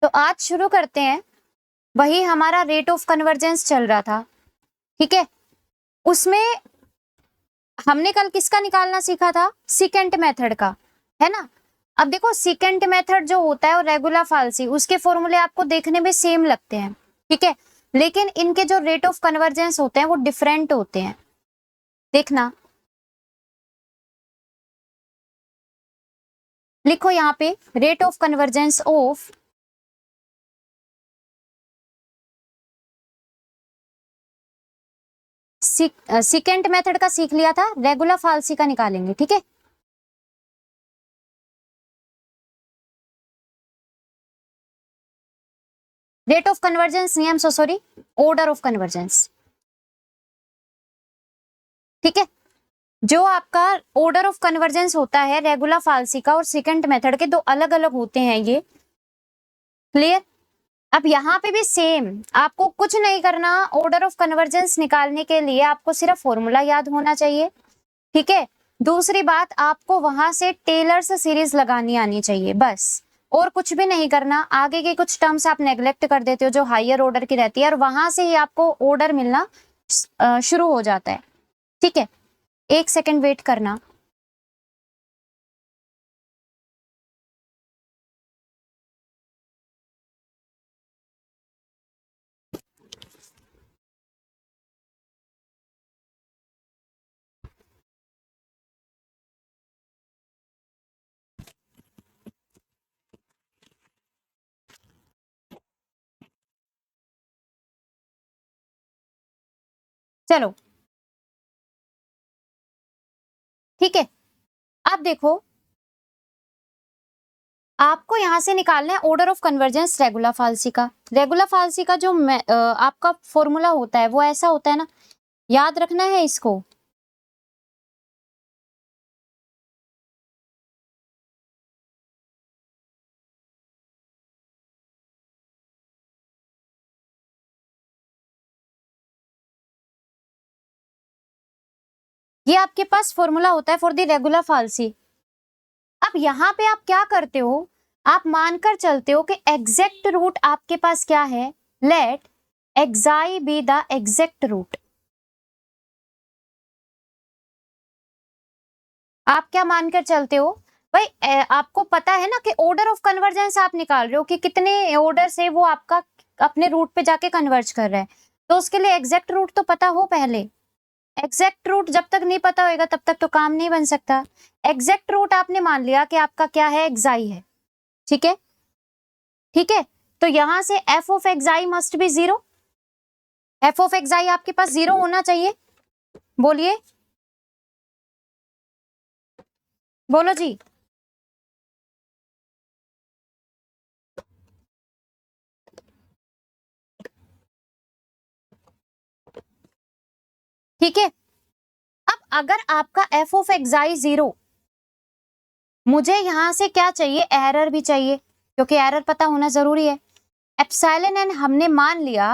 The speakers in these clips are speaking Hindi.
तो आज शुरू करते हैं। वही हमारा रेट ऑफ कन्वर्जेंस चल रहा था, ठीक है। उसमें हमने कल किसका निकालना सीखा था? सीकेंट मेथड का, है ना। अब देखो सीकेंट मेथड जो होता है और रेगुलर फाल्सी, उसके फॉर्मूले आपको देखने में सेम लगते हैं, ठीक है, लेकिन इनके जो रेट ऑफ कन्वर्जेंस होते हैं वो डिफरेंट होते हैं। देखना, लिखो यहाँ पे rate of convergence of secant method का सीख लिया था, रेगुलर फाल्सी का निकालेंगे, ठीक है। रेट ऑफ कन्वर्जेंस नहीं, सॉरी, ऑर्डर ऑफ कन्वर्जेंस, ठीक है। जो आपका ऑर्डर ऑफ कन्वर्जेंस होता है रेगुलर फाल्सी का और सेकंड मेथड के, दो अलग अलग होते हैं ये, क्लियर। अब यहाँ पे भी सेम, आपको कुछ नहीं करना, ऑर्डर ऑफ कन्वर्जेंस निकालने के लिए आपको सिर्फ फॉर्मूला याद होना चाहिए, ठीक है। दूसरी बात, आपको वहां से टेलर्स सीरीज लगानी आनी चाहिए, बस, और कुछ भी नहीं करना। आगे के कुछ टर्म्स आप नेग्लेक्ट कर देते हो जो हायर ऑर्डर की रहती है, और वहां से ही आपको ऑर्डर मिलना शुरू हो जाता है, ठीक है। एक सेकंड वेट करना। चलो ठीक है। अब देखो, आपको यहां से निकालना है ऑर्डर ऑफ कन्वर्जेंस रेगुलर फाल्सी का। रेगुलर फाल्सी का जो आपका फॉर्मूला होता है वो ऐसा होता है ना, याद रखना है इसको। ये आपके पास फॉर्मूला होता है फॉर द रेगुलर फाल्सी। अब यहाँ पे आप क्या करते हो, आप मानकर चलते हो कि एग्जैक्ट रूट आपके पास क्या है, let xi be the exact root. आप क्या मानकर चलते हो भाई, आपको पता है ना कि ऑर्डर ऑफ कन्वर्जेंस आप निकाल रहे हो कि कितने ऑर्डर से वो आपका अपने रूट पे जाके कन्वर्ज कर रहा है, तो उसके लिए एग्जैक्ट रूट तो पता हो पहले। एग्जैक्ट रूट जब तक नहीं पता होएगा तब तक तो काम नहीं बन सकता। एग्जैक्ट रूट आपने मान लिया कि आपका क्या है, एक्साई है, ठीक है, ठीक है। तो यहां से F of एक्साई must be zero, F of एक्साई आपके पास जीरो होना चाहिए। बोलिए, बोलो जी। ठीक है। अब अगर आपका एफ ऑफ एक्साई जीरो, मुझे यहां से क्या चाहिए, एरर भी चाहिए, क्योंकि एरर पता होना जरूरी है। एप्सिलॉन एन हमने मान लिया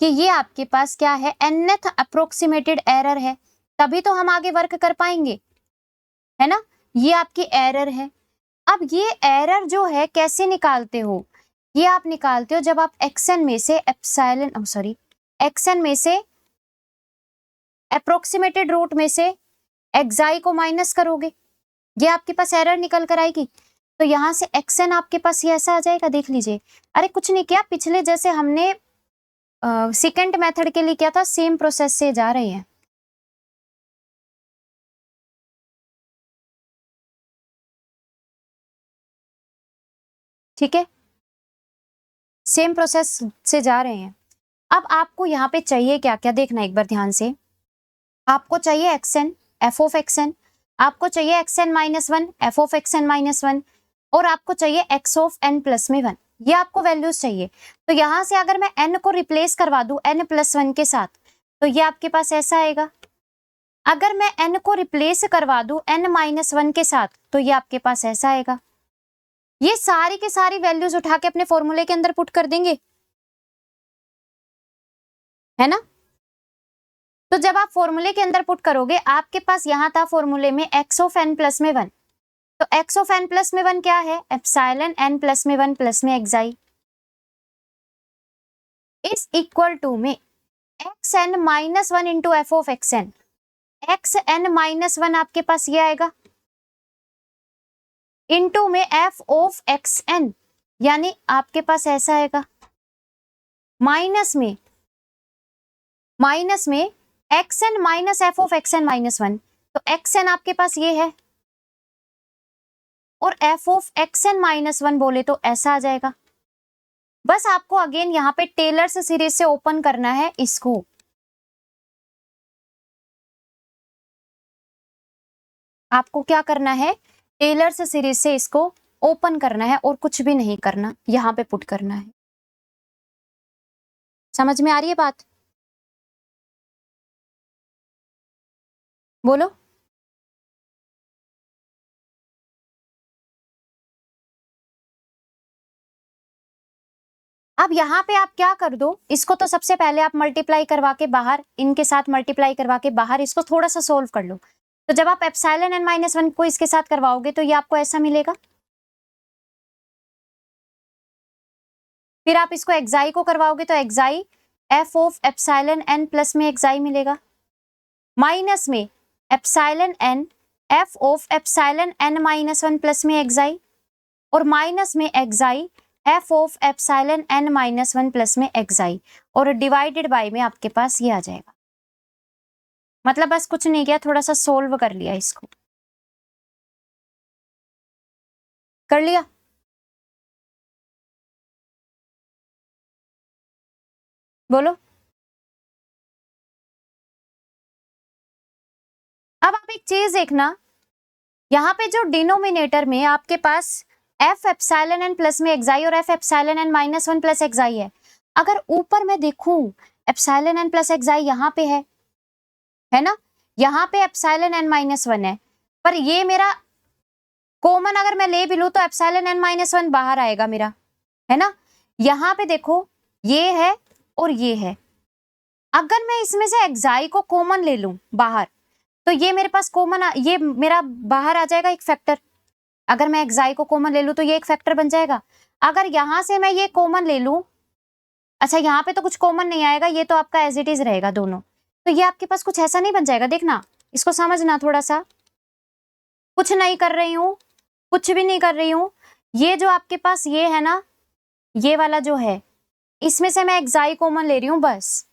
कि ये आपके पास क्या है, nth अप्रोक्सीमेटेड एरर है, तभी तो हम आगे वर्क कर पाएंगे, है ना। ये आपकी एरर है। अब ये एरर जो है कैसे निकालते हो, ये आप निकालते हो जब आप एक्सन में से एप्सिलॉन सॉरी एक्सन में से अप्रोक्सीमेटेड रूट में से एक्साई को माइनस करोगे, ये आपके पास एरर निकल कर आएगी। तो यहां से एक्सन आपके पास ये ऐसा आ जाएगा, देख लीजिए। अरे कुछ नहीं किया, पिछले जैसे हमने सेकंड मेथड के लिए क्या था, सेम प्रोसेस से जा रहे हैं, ठीक है, सेम प्रोसेस से जा रहे हैं। अब आपको यहाँ पे चाहिए क्या क्या, देखना एक बार ध्यान से। आपको चाहिए एक्सन, एफ ऑफ एक्सन, आपको चाहिए action minus one, f of action minus one, और आपको चाहिए एक्स ऑफ एन प्लस में वन, ये आपको वैल्यूज चाहिए। तो यहां से अगर मैं एन को रिप्लेस करवा दूं एन प्लस वन के साथ, तो ये आपके पास ऐसा आएगा। अगर मैं एन को रिप्लेस करवा दूं एन माइनस वन के साथ, तो ये आपके पास ऐसा आएगा। ये सारी की सारी वैल्यूज उठा के अपने फॉर्मूले के अंदर पुट कर देंगे, है ना। तो जब आप फॉर्मूले के अंदर पुट करोगे, आपके पास यहां था फॉर्मूले में एक्स ऑफ एन प्लस में वन, तो एक्स ऑफ एन प्लस में वन क्या है, एप्सिलॉन एन प्लस में वन प्लस में एक्साई, इज इक्वल टू में x n minus one into f of x n, x n minus one आपके पास ये आएगा इंटू में एफ ऑफ एक्स एन, यानी आपके पास ऐसा आएगा माइनस में x n minus f of x n minus one, तो एक्स एन आपके पास ये है और f of x n minus one बोले तो ऐसा आ जाएगा। बस आपको अगेन यहाँ पे टेलर्स सीरीज से ओपन करना है इसको, आपको क्या करना है, टेलर्स सीरीज से इसको ओपन करना है और कुछ भी नहीं करना, यहाँ पे पुट करना है। समझ में आ रही है बात? बोलो। अब यहाँ पे आप क्या कर दो, इसको तो सबसे पहले आप मल्टीप्लाई करवा के बाहर, इनके साथ मल्टीप्लाई करवा के बाहर इसको थोड़ा सा सोल्व कर लो। तो जब आप एप्सिलॉन एन माइनस वन को इसके साथ करवाओगे तो ये आपको ऐसा मिलेगा। फिर आप इसको एक्साई को करवाओगे तो xi f of epsilon n plus में एक्साई मिलेगा, माइनस में epsilon n f of epsilon n minus one plus में एक्साई, और माइनस में xi f of epsilon n minus one plus में एक्साई, और डिवाइडेड बाय में आपके पास ये आ जाएगा। मतलब बस कुछ नहीं किया, थोड़ा सा सोल्व कर लिया, इसको कर लिया। बोलो। अब आप एक चीज देखना, यहाँ पे जो डिनोमिनेटर में आपके पास एफ एप्सिलॉन एन प्लस में एक्साई और f epsilon n minus one plus xi है, अगर ऊपर मैं देखूं एप्सिलॉन एन प्लस एक्साई यहाँ पे है ना, यहाँ पे एप्सिलॉन एन माइनस वन है, पर ये मेरा कॉमन अगर मैं ले भी लूं तो एप्सिलॉन एन माइनस वन बाहर आएगा मेरा, है ना। यहाँ पे देखो ये है और ये है, अगर मैं इसमें से एक्साई को कॉमन ले लूं बाहर तो ये मेरे पास कॉमन, ये मेरा बाहर आ जाएगा एक फैक्टर। अगर मैं एक्साई को कॉमन ले लूं तो ये एक फैक्टर बन जाएगा। अगर यहां से मैं ये कॉमन ले लूं, अच्छा यहाँ पे तो कुछ कॉमन नहीं आएगा, ये तो आपका एज इट इज रहेगा दोनों, तो ये आपके पास कुछ ऐसा नहीं बन जाएगा। देखना, इसको समझना थोड़ा सा, कुछ नहीं कर रही हूं, कुछ भी नहीं कर रही हूं, ये जो आपके पास ये है ना, ये वाला जो है, इसमें से मैं एक्साई कॉमन ले रही हूं बस।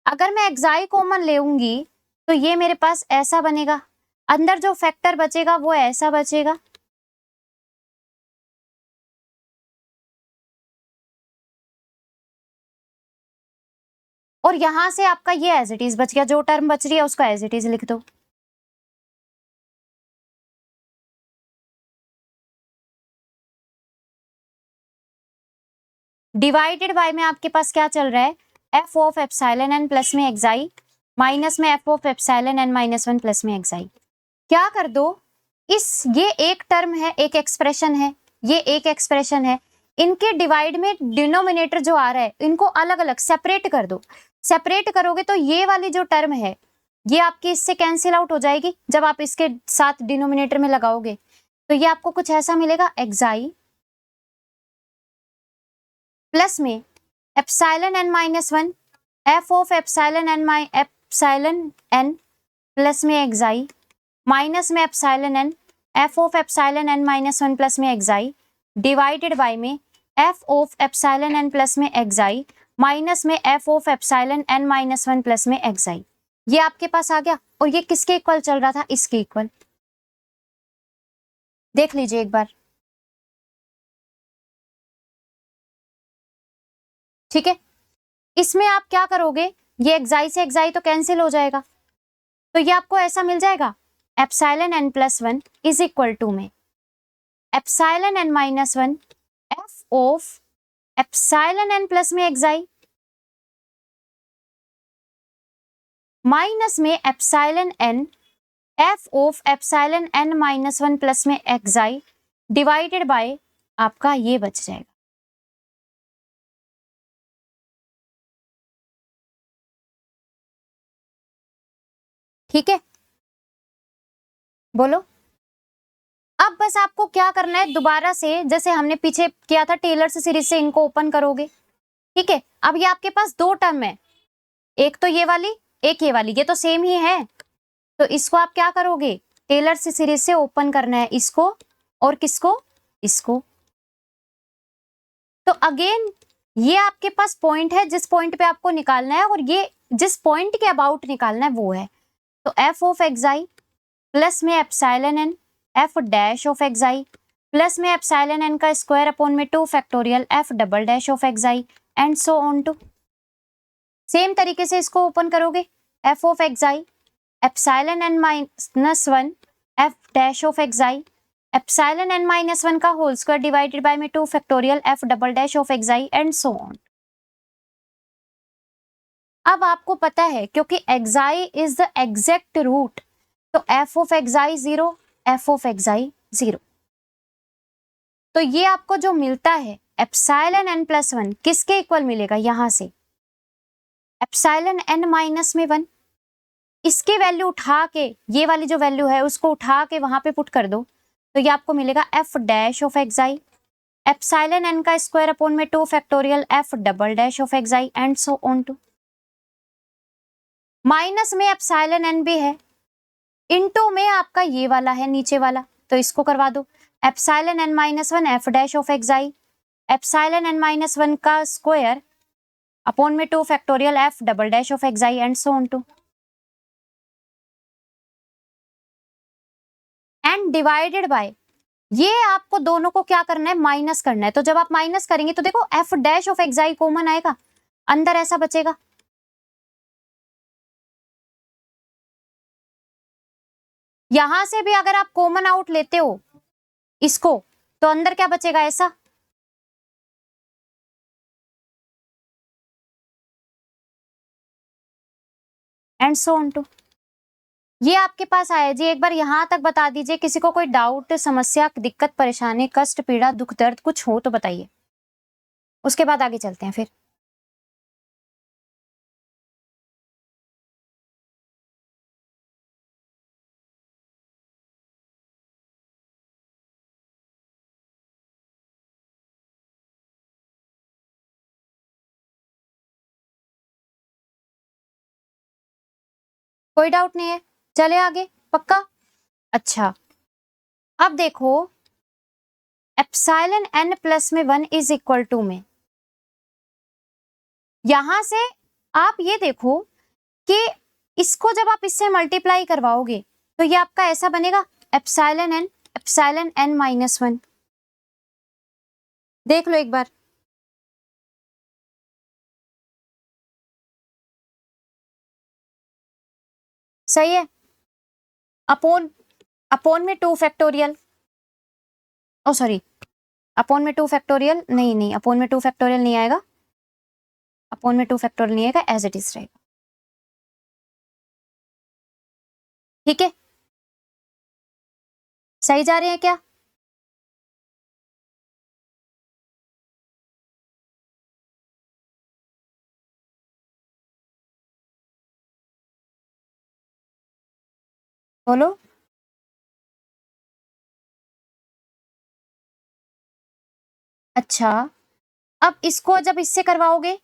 अगर मैं एक्साई कॉमन लेऊंगी तो ये मेरे पास ऐसा बनेगा, अंदर जो फैक्टर बचेगा वो ऐसा बचेगा, और यहां से आपका ये एज इट इज बच गया, जो टर्म बच रही है उसका एज इट इज लिख दो। डिवाइडेड बाय में आपके पास क्या चल रहा है, f of epsilon n plus में एक्साई माइनस में f of epsilon n minus one plus में एक्साई। क्या कर दो, ये एक टर्म है, एक एक्सप्रेशन है, ये एक एक्सप्रेशन है, इनके डिवाइड में डिनोमिनेटर जो आ रहा है इनको अलग अलग सेपरेट कर दो। सेपरेट करोगे तो ये वाली जो टर्म है ये आपकी इससे कैंसिल आउट हो जाएगी, जब आप इसके साथ डिनोमिनेटर में लगाओगे तो ये आपको कुछ ऐसा मिलेगा, एक्साई प्लस में epsilon n minus one f of epsilon n plus में एक्साई माइनस में epsilon n f of epsilon n minus one plus में एक्साई डिवाइडेड बाय में f of epsilon n plus में एक्साई माइनस में f of epsilon n minus one plus में एक्साई। ये आपके पास आ गया, और ये किसके इक्वल चल रहा था, इसके इक्वल। देख लीजिए एक बार, ठीक है। इसमें आप क्या करोगे, ये एक्साई से एक्साई तो कैंसिल हो जाएगा, तो ये आपको ऐसा मिल जाएगा, epsilon n plus one is equal to में epsilon n minus one f of epsilon n plus में एक्साई माइनस में epsilon n f of epsilon n minus one plus में एक्साई डिवाइडेड बाय आपका ये बच जाएगा। ठीक है, बोलो। अब बस आपको क्या करना है, दोबारा से जैसे हमने पीछे किया था टेलर्स सीरीज से इनको ओपन करोगे, ठीक है, अब ये आपके पास दो टर्म है, एक तो ये वाली, एक ये वाली, ये तो सेम ही है, तो इसको आप क्या करोगे, टेलर से सीरीज से ओपन करना है इसको और किसको, इसको। तो अगेन ये आपके पास पॉइंट है जिस पॉइंट पे आपको निकालना है, और ये जिस पॉइंट के अबाउट निकालना है वो है, तो एफ ऑफ एक्साई प्लस में epsilon n, f dash of xi plus में एप्सिलॉन एन का स्क्वायर अपॉन में 2 factorial f double dash of xi and so on too. Same तरीके से इसको ओपन करोगे, f of xi epsilon n minus 1 f dash of xi epsilon n minus 1 का होल स्क्वायर डिवाइडेड बाय में 2 factorial f double dash of xi and so on. अब आपको पता है क्योंकि xi is the exact root, तो f of xi 0, f of xi 0। तो ये आपको जो मिलता है एप्सिलॉन एन प्लस 1 किसके इक्वल मिलेगा, यहां से एप्सिलॉन एन माइनस में 1, इसकी वैल्यू उठा के, ये वाली जो वैल्यू है उसको उठा के वहां पे पुट कर दो, तो ये आपको मिलेगा f dash of xi epsilon n का स्क्वायर अपॉन में 2 factorial f double dash of xi and so on to. Minus में एप्सिलॉन एन भी है, इनटू में आपका ये वाला है नीचे वाला, तो इसको करवा दो, epsilon n minus 1 f dash of xi epsilon n minus 1 का स्क्वायर अपॉन में 2 factorial f double dash of xi and so on too, and divided by, ये आपको दोनों को क्या करना है, माइनस करना है। तो जब आप माइनस करेंगे तो देखो एफ डैश ऑफ एक्साई कॉमन आएगा, अंदर ऐसा बचेगा, यहां से भी अगर आप कॉमन आउट लेते हो इसको, तो अंदर क्या बचेगा, ऐसा। And so on too. ये आपके पास आया जी, एक बार यहां तक बता दीजिए, किसी को कोई डाउट, समस्या, दिक्कत, परेशानी, कष्ट, पीड़ा, दुख, दर्द कुछ हो तो बताइए, उसके बाद आगे चलते हैं फिर। कोई डाउट नहीं है, चले आगे, पक्का। अच्छा, अब देखो एप्सिलॉन एन प्लस में 1 इज इक्वल टू में, यहां से आप ये देखो कि इसको जब आप इससे मल्टीप्लाई करवाओगे तो ये आपका ऐसा बनेगा, एप्सिलॉन एन माइनस 1, देख लो एक बार, सही है। अपॉन अपॉन में 2 फैक्टोरियल, ओ सॉरी, अपॉन में 2 फैक्टोरियल नहीं, नहीं अपॉन में 2 फैक्टोरियल नहीं आएगा, अपॉन में 2 फैक्टोरियल नहीं आएगा, एज इट इज रहेगा, ठीक है। सही जा रहे हैं क्या, बोलो। अच्छा, अब इसको जब इससे करवाओगे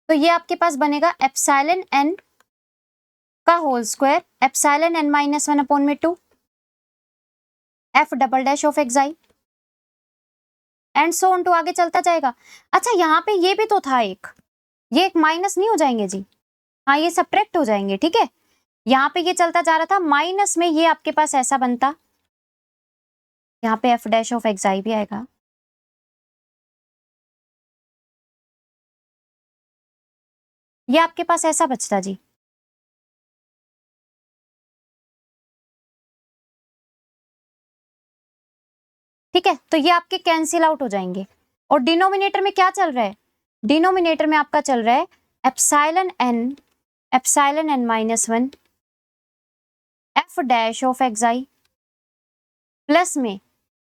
तो ये आपके पास बनेगा एप्सिलॉन एन का whole square epsilon n minus 1 upon में 2 f double dash of xi and so on too, आगे चलता जाएगा। अच्छा, यहाँ पे ये भी तो था एक, ये एक माइनस नहीं हो जाएंगे जी, हाँ ये सब्ट्रैक्ट हो जाएंगे, ठीक है। यहाँ पे ये चलता जा रहा था, माइनस में ये आपके पास ऐसा बनता, यहाँ पे एफ डैश ऑफ एक्साई भी आएगा, ये आपके पास ऐसा बचता जी, ठीक है। तो ये आपके कैंसिल आउट हो जाएंगे, और डिनोमिनेटर में क्या चल रहा है, डिनोमिनेटर में आपका चल रहा है epsilon n minus 1 f dash of xi plus में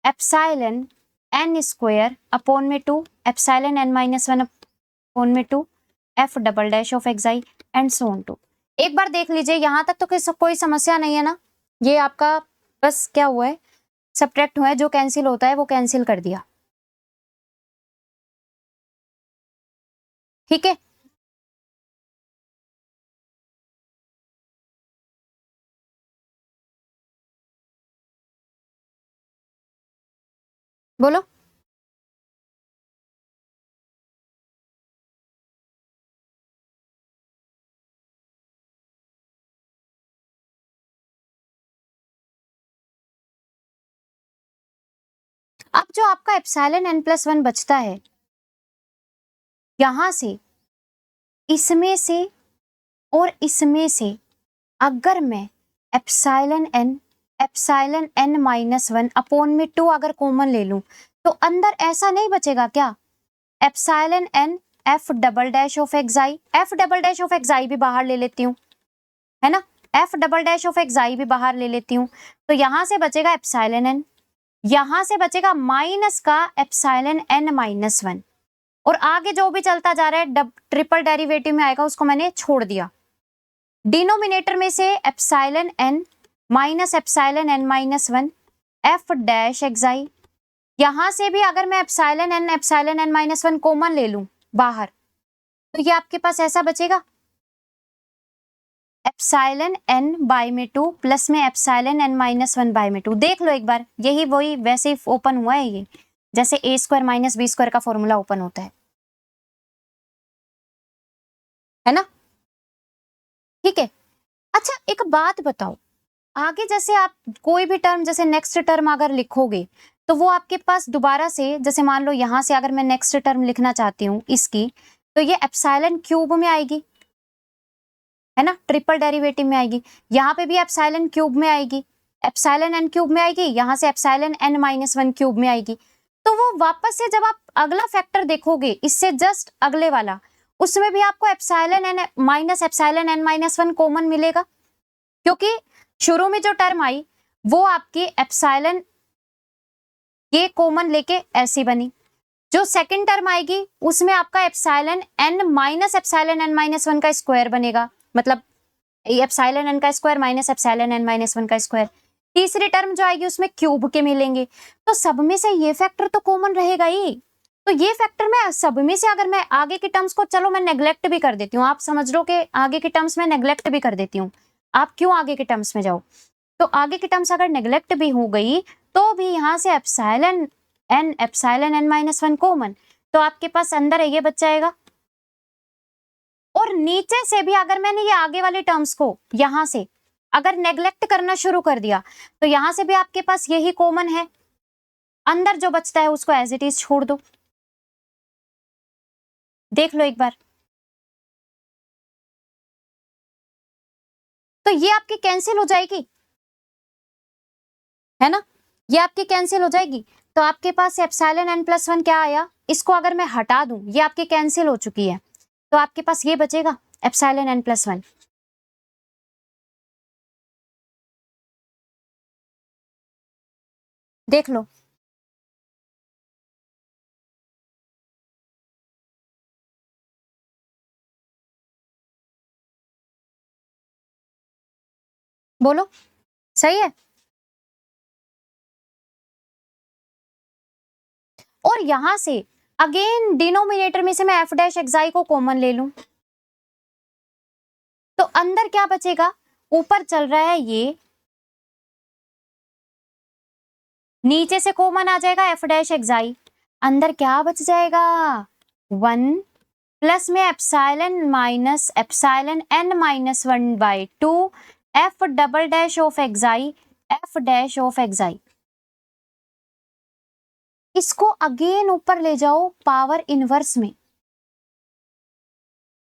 एप्सिलॉन एन स्क्वायर अपॉन में 2 एप्सिलॉन एन माइनस 1 अपॉन में 2 f double dash of xi and so on too. एक बार देख लीजिए, यहां तक तो कोई समस्या नहीं है ना, ये आपका बस क्या हुआ है, सब्ट्रैक्ट हुआ है, जो कैंसिल होता है वो कैंसिल कर दिया, ठीक है, बोलो। अब जो आपका एप्सिलॉन n प्लस वन बचता है, यहां से, इसमें से और इसमें से, अगर मैं epsilon n minus one upon में 2 अगर कॉमन ले लूं, तो अंदर ऐसा नहीं बचेगा क्या? Epsilon n F double dash of एक्साई, F double dash of एक्साई भी बाहर ले लेती हूँ, है ना, एफ डबल डैश ऑफ एक्साई भी बाहर ले लेती हूँ, तो यहां से बचेगा एप्सिलॉन n, यहां से बचेगा माइनस का एप्सिलॉन n माइनस वन, और आगे जो भी चलता जा रहा है ट्रिपल डेरिवेटिव में आएगा उसको मैंने छोड़ दिया। डिनोमिनेटर में से epsilon n minus epsilon n minus one F dash एक्साई, यहां से भी अगर मैं epsilon n minus one common ले लूं बाहर, तो ये आपके पास ऐसा बचेगा, एप्सिलॉन n बाय में 2 प्लस में epsilon n minus one by में 2। देख लो एक बार, यही वही वैसे ही ओपन हुआ है ये, जैसे ए स्क्वायर माइनस बी स्क्वायर का फॉर्मूला ओपन होता है ना? ठीक है। अच्छा एक बात बताओ, आगे जैसे आप कोई भी टर्म, जैसे नेक्स्ट टर्म अगर लिखोगे, तो वो आपके पास दोबारा से, जैसे मान लो यहां से अगर मैं नेक्स्ट टर्म लिखना चाहती हूँ इसकी, तो ये एप्सिलॉन क्यूब में आएगी, है ना, ट्रिपल डेरिवेटिव में आएगी, यहाँ पे भी एप्सिलॉन क्यूब में आएगी, एप्सिलॉन n क्यूब में आएगी, यहाँ से epsilon n minus one cube में आएगी। तो वो वापस से जब आप अगला फैक्टर देखोगे, इससे जस्ट अगले वाला, उसमें भी आपको epsilon n minus epsilon n minus one common मिलेगा, क्योंकि शुरू में जो टर्म आई वो आपकी एप्सिलॉन ये कॉमन लेके ऐसी बनी, जो सेकंड टर्म आएगी उसमें आपका epsilon n minus epsilon n minus one का स्क्वायर बनेगा, मतलब एप्सिलॉन n का square minus epsilon n minus one का स्क्वायर। तीसरी टर्म जो आएगी उसमें क्यूब के मिलेंगे, तो सब में से ये फैक्टर तो कॉमन रहेगा ही। तो ये फैक्टर में सब में से, अगर मैं आगे की टर्म्स को, चलो मैं नेग्लेक्ट भी कर देती हूँ, आप समझ लो कि आगे की टर्म्स में नेग्लेक्ट भी कर देती हूँ, आप क्यों आगे के टर्म्स में जाओ, तो आगे की टर्म्स अगर नेग्लेक्ट भी हो गई, तो भी यहाँ से epsilon n minus one common, तो आपके पास अंदर है ये बच जाएगा। और नीचे से भी अगर मैंने ये आगे वाले टर्म्स को यहां से अगर नेग्लेक्ट करना शुरू कर दिया, तो यहां से भी आपके पास यही कॉमन है, अंदर जो बचता है उसको एज इट इज छोड़ दो। देख लो एक बार, तो ये आपकी कैंसिल हो जाएगी, है ना, ये आपकी कैंसिल हो जाएगी। तो आपके पास एप्सिलॉन n प्लस वन क्या आया, इसको अगर मैं हटा दूं, ये आपकी कैंसिल हो चुकी है, तो आपके पास ये बचेगा एप्सिलॉन n प्लस वन। देख लो, बोलो, सही है। और यहां से अगेन डिनोमिनेटर में से मैं एफ डैश एक्साई को कॉमन ले लूं, तो अंदर क्या बचेगा, ऊपर चल रहा है ये, नीचे से कॉमन आ जाएगा एफ डैश एक्साई, अंदर क्या बच जाएगा, वन प्लस में epsilon n minus one by two F double dash of एक्साई, F dash of एक्साई। इसको अगेन ऊपर ले जाओ पावर इनवर्स में,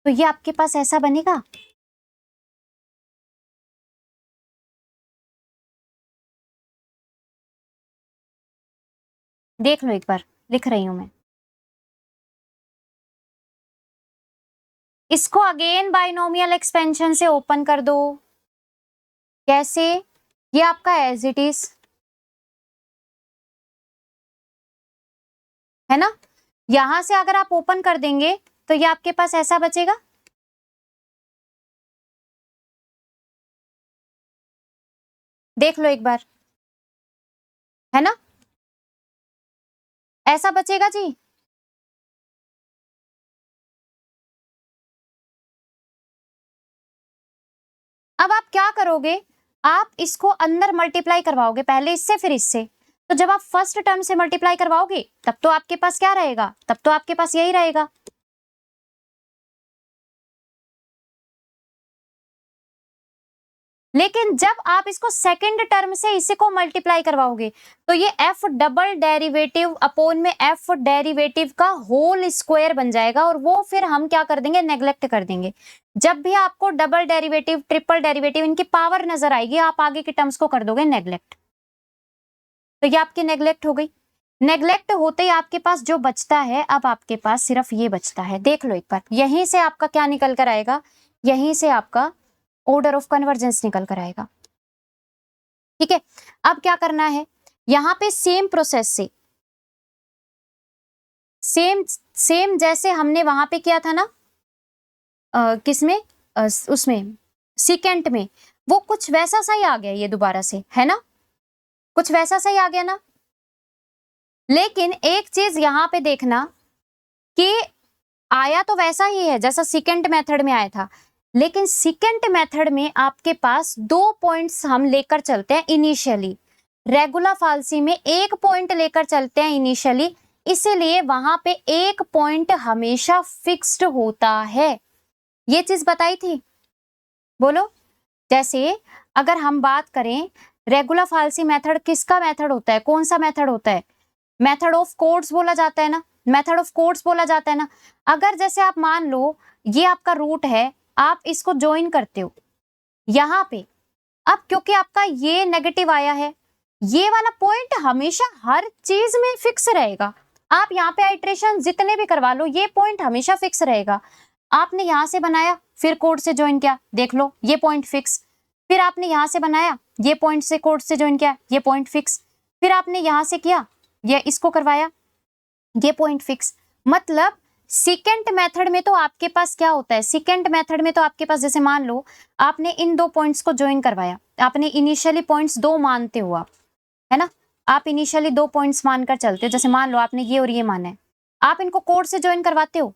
तो ये आपके पास ऐसा बनेगा, देख लो एक बार, लिख रही हूं मैं, इसको अगेन बाइनोमियल एक्सपेंशन से ओपन कर दो, कैसे, ये आपका एज इट इज, है ना, यहां से अगर आप ओपन कर देंगे तो ये आपके पास ऐसा बचेगा, देख लो एक बार, है ना, ऐसा बचेगा जी। अब आप क्या करोगे, आप इसको अंदर मल्टीप्लाई करवाओगे, पहले इससे फिर इससे। तो जब आप फर्स्ट टर्म से मल्टीप्लाई करवाओगे तब तो आपके पास क्या रहेगा, तब तो आपके पास यही रहेगा। लेकिन जब आप इसको सेकंड टर्म से इसी को मल्टीप्लाई करवाओगे तो ये एफ डबल डेरिवेटिव अपॉन में एफ डेरिवेटिव का होल स्क्वायर बन जाएगा, और वो फिर हम क्या कर देंगे, नेग्लेक्ट कर देंगे। जब भी आपको डबल डेरिवेटिव, ट्रिपल डेरिवेटिव, इनकी पावर नजर आएगी, आप आगे के टर्म्स को कर दोगे नेग्लेक्ट। तो ये आपकी नेग्लेक्ट हो गई। नेग्लेक्ट होते ही आपके पास जो बचता है, अब आपके पास सिर्फ ये बचता है। देख लो एक बार, यहीं से आपका क्या निकल कर आएगा, यहीं से आपका ऑर्डर ऑफ कन्वर्जेंस निकल कर आएगा। ठीक है, अब क्या करना है, यहां पे सेम प्रोसेस से, सेम जैसे हमने वहां पे किया था ना, किसमें, उसमें सीकेंट में, वो कुछ वैसा सा ही आ गया ये दोबारा से, है ना, कुछ वैसा सा ही आ गया ना। लेकिन एक चीज यहां पे देखना कि आया तो वैसा ही है जैसा सेकंड मेथड में आया था, लेकिन सेकंड मेथड में आपके पास 2 पॉइंट्स हम लेकर चलते हैं इनिशियली, रेगुलर फाल्सी में 1 पॉइंट लेकर चलते हैं इनिशियली, इसीलिए वहां पे 1 पॉइंट हमेशा फिक्स्ड होता है। ये चीज बताई थी, बोलो। जैसे अगर हम बात करें, रेगुलर फाल्सी मेथड किसका मेथड होता है, कौन सा मेथड होता है, मेथड ऑफ कोड्स बोला जाता है ना, मेथड ऑफ कोड्स बोला जाता है ना। अगर जैसे आप मान लो ये आपका रूट है, आप इसको ज्वाइन करते हो यहां पे, अब क्योंकि आपका ये नेगेटिव आया है, ये वाला पॉइंट हमेशा हर चीज में फिक्स रहेगा। आप यहाँ पे आइट्रेशन जितने भी करवा लो, ये पॉइंट हमेशा फिक्स रहेगा। आपने यहां से बनाया, फिर कोड से ज्वाइन किया, देख लो ये पॉइंट फिक्स। फिर आपने यहां से बनाया, ये पॉइंट से कोड से ज्वाइन किया, ये पॉइंट फिक्स। फिर आपने यहां से किया, ये इसको करवाया, ये पॉइंट फिक्स। मतलब सेकंड मेथड में तो आपके पास क्या होता है, सेकंड मेथड में तो आपके पास, जैसे मान लो आपने इन 2 पॉइंट्स को ज्वाइन करवाया, आपने इनिशियली पॉइंट्स 2 मानते हो आप, है ना, आप इनिशियली 2 पॉइंट्स मानकर चलते हो। जैसे मान लो आपने ये और ये माना है, आप इनको कोड से ज्वाइन करवाते हो,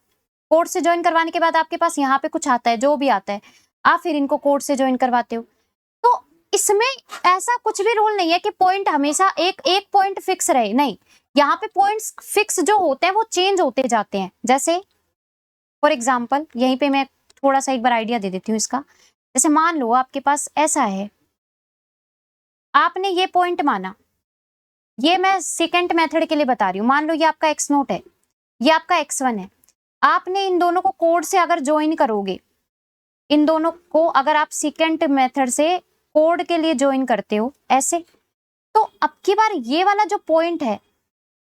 कोड से ज्वाइन करवाने के बाद आपके पास यहाँ पे कुछ आता है, जो भी आता है, आप फिर इनको कोड से ज्वाइन करवाते हो। तो इसमें ऐसा कुछ भी रूल नहीं है कि पॉइंट हमेशा एक पॉइंट फिक्स रहे, नहीं, यहाँ पे पॉइंट्स फिक्स जो होते हैं वो चेंज होते जाते हैं। जैसे फॉर एग्जांपल यहीं पे मैं थोड़ा सा एक बार आइडिया दे देती हूँ इसका। जैसे मान लो आपके पास ऐसा है, आपने ये पॉइंट माना, ये मैं सेकंड मेथड के लिए बता रही हूँ, मान लो ये आपका x0 है, ये आपका x1 है। आपने इन दोनों को कोड से अगर ज्वाइन करोगे, इन दोनों को अगर आप सेकंड मेथड से कोड के लिए ज्वाइन करते हो ऐसे, तो अब की बार ये वाला जो पॉइंट है,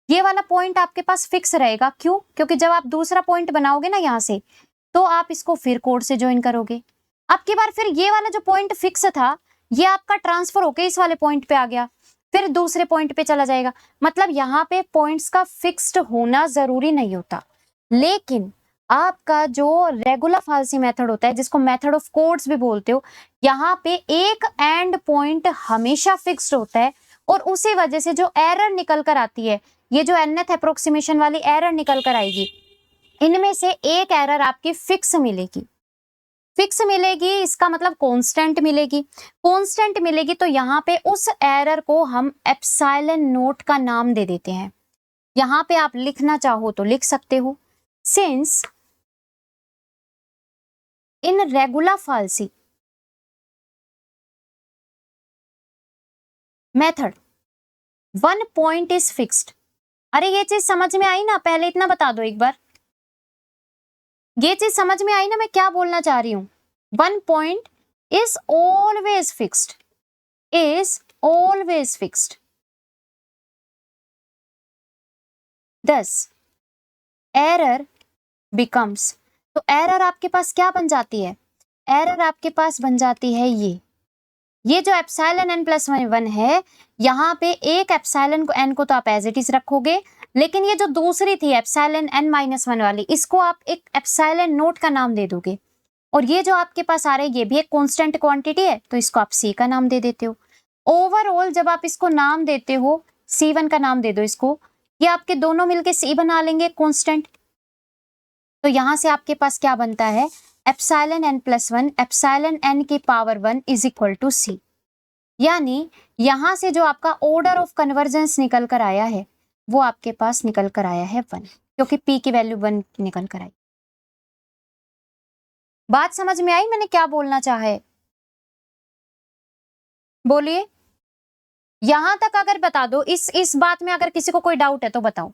ये वाला पॉइंट आपके पास फिक्स रहेगा। क्यों? क्योंकि जब आप दूसरा पॉइंट बनाओगे ना यहाँ से, तो आप इसको फिर कोड से ज्वाइन करोगे। अब की बार फिर ये वाला जो पॉइंट फिक्स था, ये आपका ट्रांसफर होके इस वाले पॉइंट पे आ गया, फिर दूसरे पॉइंट पे चला जाएगा। मतलब यहाँ पे पॉइंट्स का फिक्स्ड होना जरूरी नहीं होता। लेकिन आपका जो रेगुलर फाल्सी मेथड होता है, जिसको मेथड ऑफ कोड्स भी बोलते हो, यहाँ पे एक एंड पॉइंट हमेशा फिक्स्ड होता है, और उसी वजह से जो एरर निकल कर आती है, ये जो nth अप्रोक्सीमेशन वाली एरर निकल कर आएगी, इनमें से एक एरर आपकी फिक्स मिलेगी। फिक्स मिलेगी इसका मतलब कांस्टेंट मिलेगी। कांस्टेंट मिलेगी तो यहाँ पे उस एरर को हम एप्सिलॉन नोट का नाम दे देते हैं। यहाँ पे आप लिखना चाहो तो लिख सकते हो, since in regula falsi method 1 point is fixed. अरे ये चीज समझ में आई ना, पहले इतना बता दो एक बार, ये चीज समझ में आई ना मैं क्या बोलना चाह रही हूं। 1 point is always fixed, is always fixed. thus error becomes, तो एरर आपके पास क्या बन जाती है, एरर आपके पास बन जाती है ये जो एप्सिलॉन n प्लस 1 है, यहाँ पे एक एप्सिलॉन n को तो आप एज इट इज रखोगे, लेकिन ये जो दूसरी थी एप्सिलॉन n माइनस 1 वाली, इसको आप एक एप्सिलॉन नोट का नाम दे दोगे। और ये जो आपके पास आ रहा है, ये भी एक कांस्टेंट क्वांटिटी है, तो इसको आप c का नाम दे देते हो। ओवरऑल जब आप इसको नाम देते हो, c1 का नाम दे दो इसको, ये आपके दोनों मिलके c बना लेंगे कांस्टेंट। तो यहां से आपके पास क्या बनता है, epsilon n plus 1 epsilon n की power 1 is equal to C. यानी यहां से जो आपका ऑर्डर ऑफ कन्वर्जेंस निकल कर आया है वो आपके पास निकल कर आया है 1, क्योंकि पी की वैल्यू 1 निकल कर आई। बात समझ में आई मैंने क्या बोलना चाहा है? बोलिए। यहां तक अगर बता दो, इस बात में अगर किसी को कोई डाउट है तो बताओ।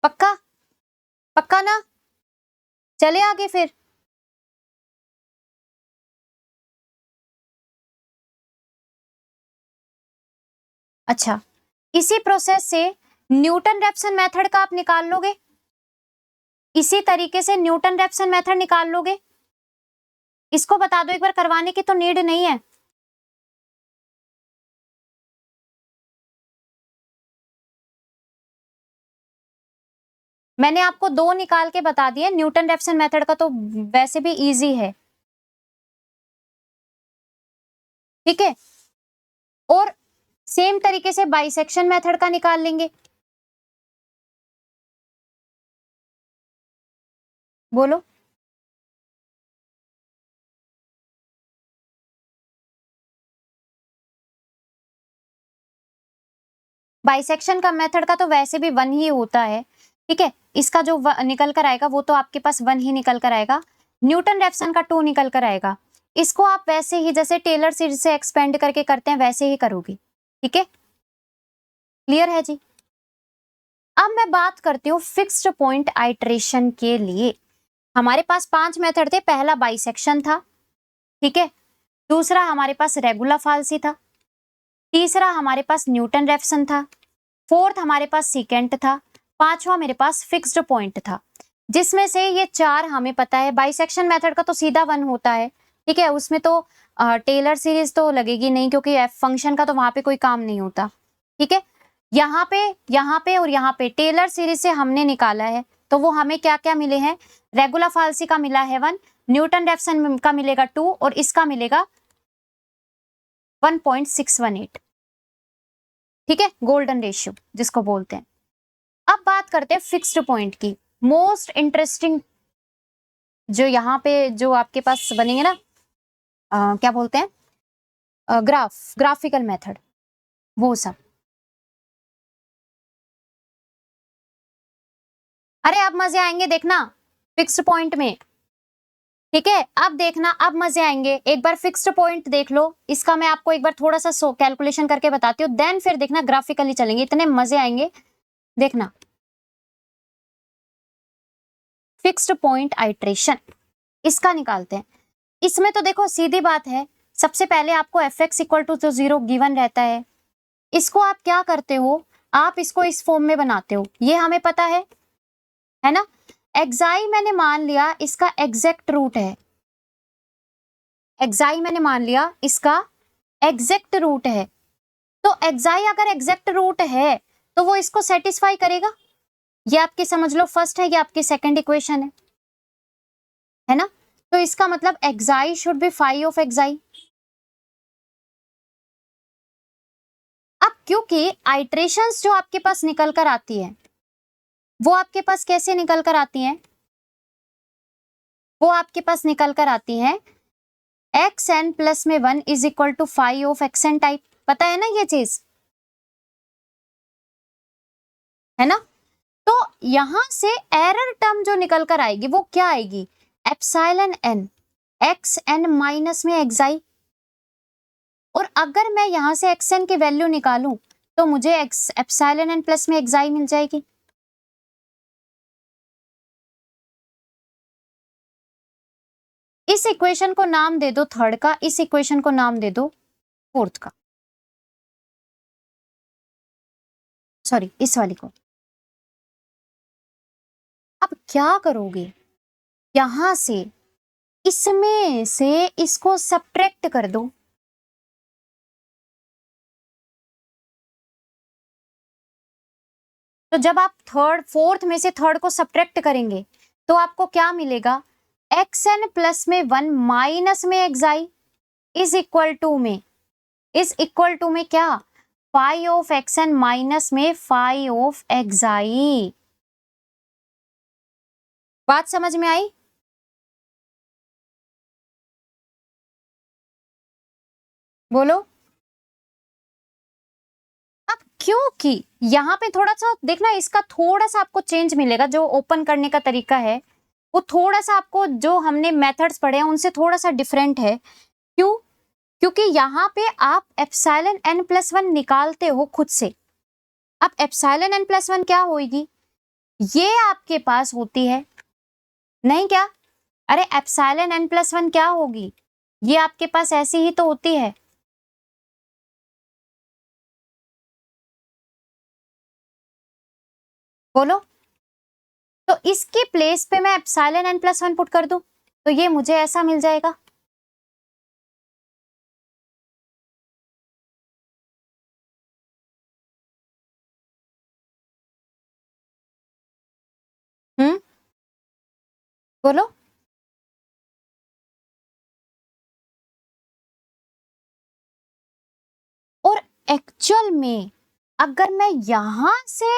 पक्का? पक्का ना? चले आगे फिर। अच्छा, इसी प्रोसेस से न्यूटन रेफसन मेथड का आप निकाल लोगे? इसी तरीके से न्यूटन रेफसन मेथड निकाल लोगे? इसको बता दो एक बार, करवाने की तो नीड नहीं है। मैंने आपको 2 निकाल के बता दिए। न्यूटन रेफसन मेथड का तो वैसे भी इजी है, ठीक है। और सेम तरीके से बाइसेक्शन मेथड का निकाल लेंगे। बोलो। बाइसेक्शन का मेथड का तो वैसे भी 1 ही होता है, ठीक है। इसका जो निकल कर आएगा वो तो आपके पास 1 ही निकल कर आएगा। न्यूटन रेफसन का 2 निकल कर आएगा। इसको आप वैसे ही जैसे टेलर सीरीज से एक्सपेंड करके करते हैं वैसे ही करोगी, ठीक है। क्लियर है जी? अब मैं बात करती हूँ फिक्स्ड पॉइंट आइट्रेशन के लिए। हमारे पास 5 मेथड थे। पहला बाइसेक्शन था, ठीक है। दूसरा हमारे पास रेगुलर फाल्सी था। तीसरा हमारे पास न्यूटन रेफसन था। फोर्थ हमारे पास सीकेंट था। पांचवा मेरे पास फिक्स्ड पॉइंट था। जिसमें से ये 4 हमें पता है। बाइसेक्शन मेथड का तो सीधा 1 होता है, ठीक है। उसमें तो टेलर सीरीज तो लगेगी नहीं, क्योंकि एफ फंक्शन का तो वहां पे कोई काम नहीं होता, ठीक है। यहाँ पे और यहाँ पे टेलर सीरीज से हमने निकाला है, तो वो हमें क्या क्या मिले हैं? रेगुलर फाल्सी का मिला है 1, न्यूटन रेफसन का मिलेगा 2 और इसका मिलेगा 1.618, ठीक है। गोल्डन रेशियो जिसको बोलते हैं। अब बात करते हैं फिक्स्ड पॉइंट की। मोस्ट इंटरेस्टिंग जो यहाँ पे जो आपके पास बनेंगे ना, क्या बोलते हैं, ग्राफिकल मेथड, वो सब। अरे अब मजे आएंगे देखना फिक्स्ड पॉइंट में, ठीक है। अब देखना, अब मजे आएंगे। एक बार फिक्स्ड पॉइंट देख लो। इसका मैं आपको एक बार थोड़ा सा कैलकुलेशन करके बताती हूँ, देन फिर देखना ग्राफिकली चलेंगे, इतने मजे आएंगे देखना। फिक्स्ड पॉइंट आइट्रेशन इसका निकालते हैं। इसमें तो देखो सीधी बात है, सबसे पहले आपको f x equal to 0 given रहता है। इसको आप क्या करते हो, आप इसको इस फॉर्म में बनाते हो, ये हमें पता है ना। एक्साई मैंने मान लिया इसका एग्जैक्ट रूट है। एक्साई मैंने मान लिया इसका एग्जैक्ट रूट है। तो एक्साई अगर एग्जैक्ट रूट है तो वो इसको सेटिस्फाई करेगा। ये आपकी समझ लो फर्स्ट है, ये आपकी सेकंड इक्वेशन है ना। तो इसका मतलब xi should be phi of xi. अब क्योंकि आइट्रेशंस जो आपके पास निकल कर आती है वो आपके पास कैसे निकल कर आती हैं, वो आपके पास निकल कर आती हैं एक्स एन प्लस में 1 is equal to phi of x n type. पता है ना ये चीज, है ना। तो यहां से एरर टर्म जो निकल कर आएगी वो क्या आएगी? Epsilon n x n minus में एक्साई। और अगर मैं यहां से एक्स एन की वैल्यू निकालूं तो मुझे एप्सिलॉन एन प्लस में एक्साई मिल जाएगी। इस इक्वेशन को नाम दे दो थर्ड का, इस इक्वेशन को नाम दे दो फोर्थ का, सॉरी इस वाली को। अब क्या करोगे, यहां से इसमें से इसको सब्ट्रैक्ट कर दो। तो जब आप फोर्थ में से थर्ड को सब्ट्रैक्ट करेंगे तो आपको क्या मिलेगा? एक्स एन प्लस में 1 माइनस में एक्साई। इज इक्वल टू में, इज इक्वल टू में क्या, phi of x n minus में फाई ऑफ एक्साई। बात समझ में आई? बोलो। अब क्योंकि यहाँ पे थोड़ा सा देखना, इसका थोड़ा सा आपको चेंज मिलेगा, जो ओपन करने का तरीका है वो थोड़ा सा आपको जो हमने मेथड्स पढ़े हैं उनसे थोड़ा सा डिफरेंट है। क्यों? क्योंकि यहाँ पे आप एप्सिलॉन एन प्लस वन निकालते हो खुद से। अब एप्सिलॉन एन प्लस वन क्या होगी, ये आपके पास होती है नहीं क्या? अरे एप्सिलॉन एन प्लस वन क्या होगी, ये आपके पास ऐसी ही तो होती है। बोलो। तो इसके प्लेस पे मैं epsilon n plus one put कर दूं तो ये मुझे ऐसा मिल जाएगा। बोलो। और एक्चुअल में अगर मैं यहां से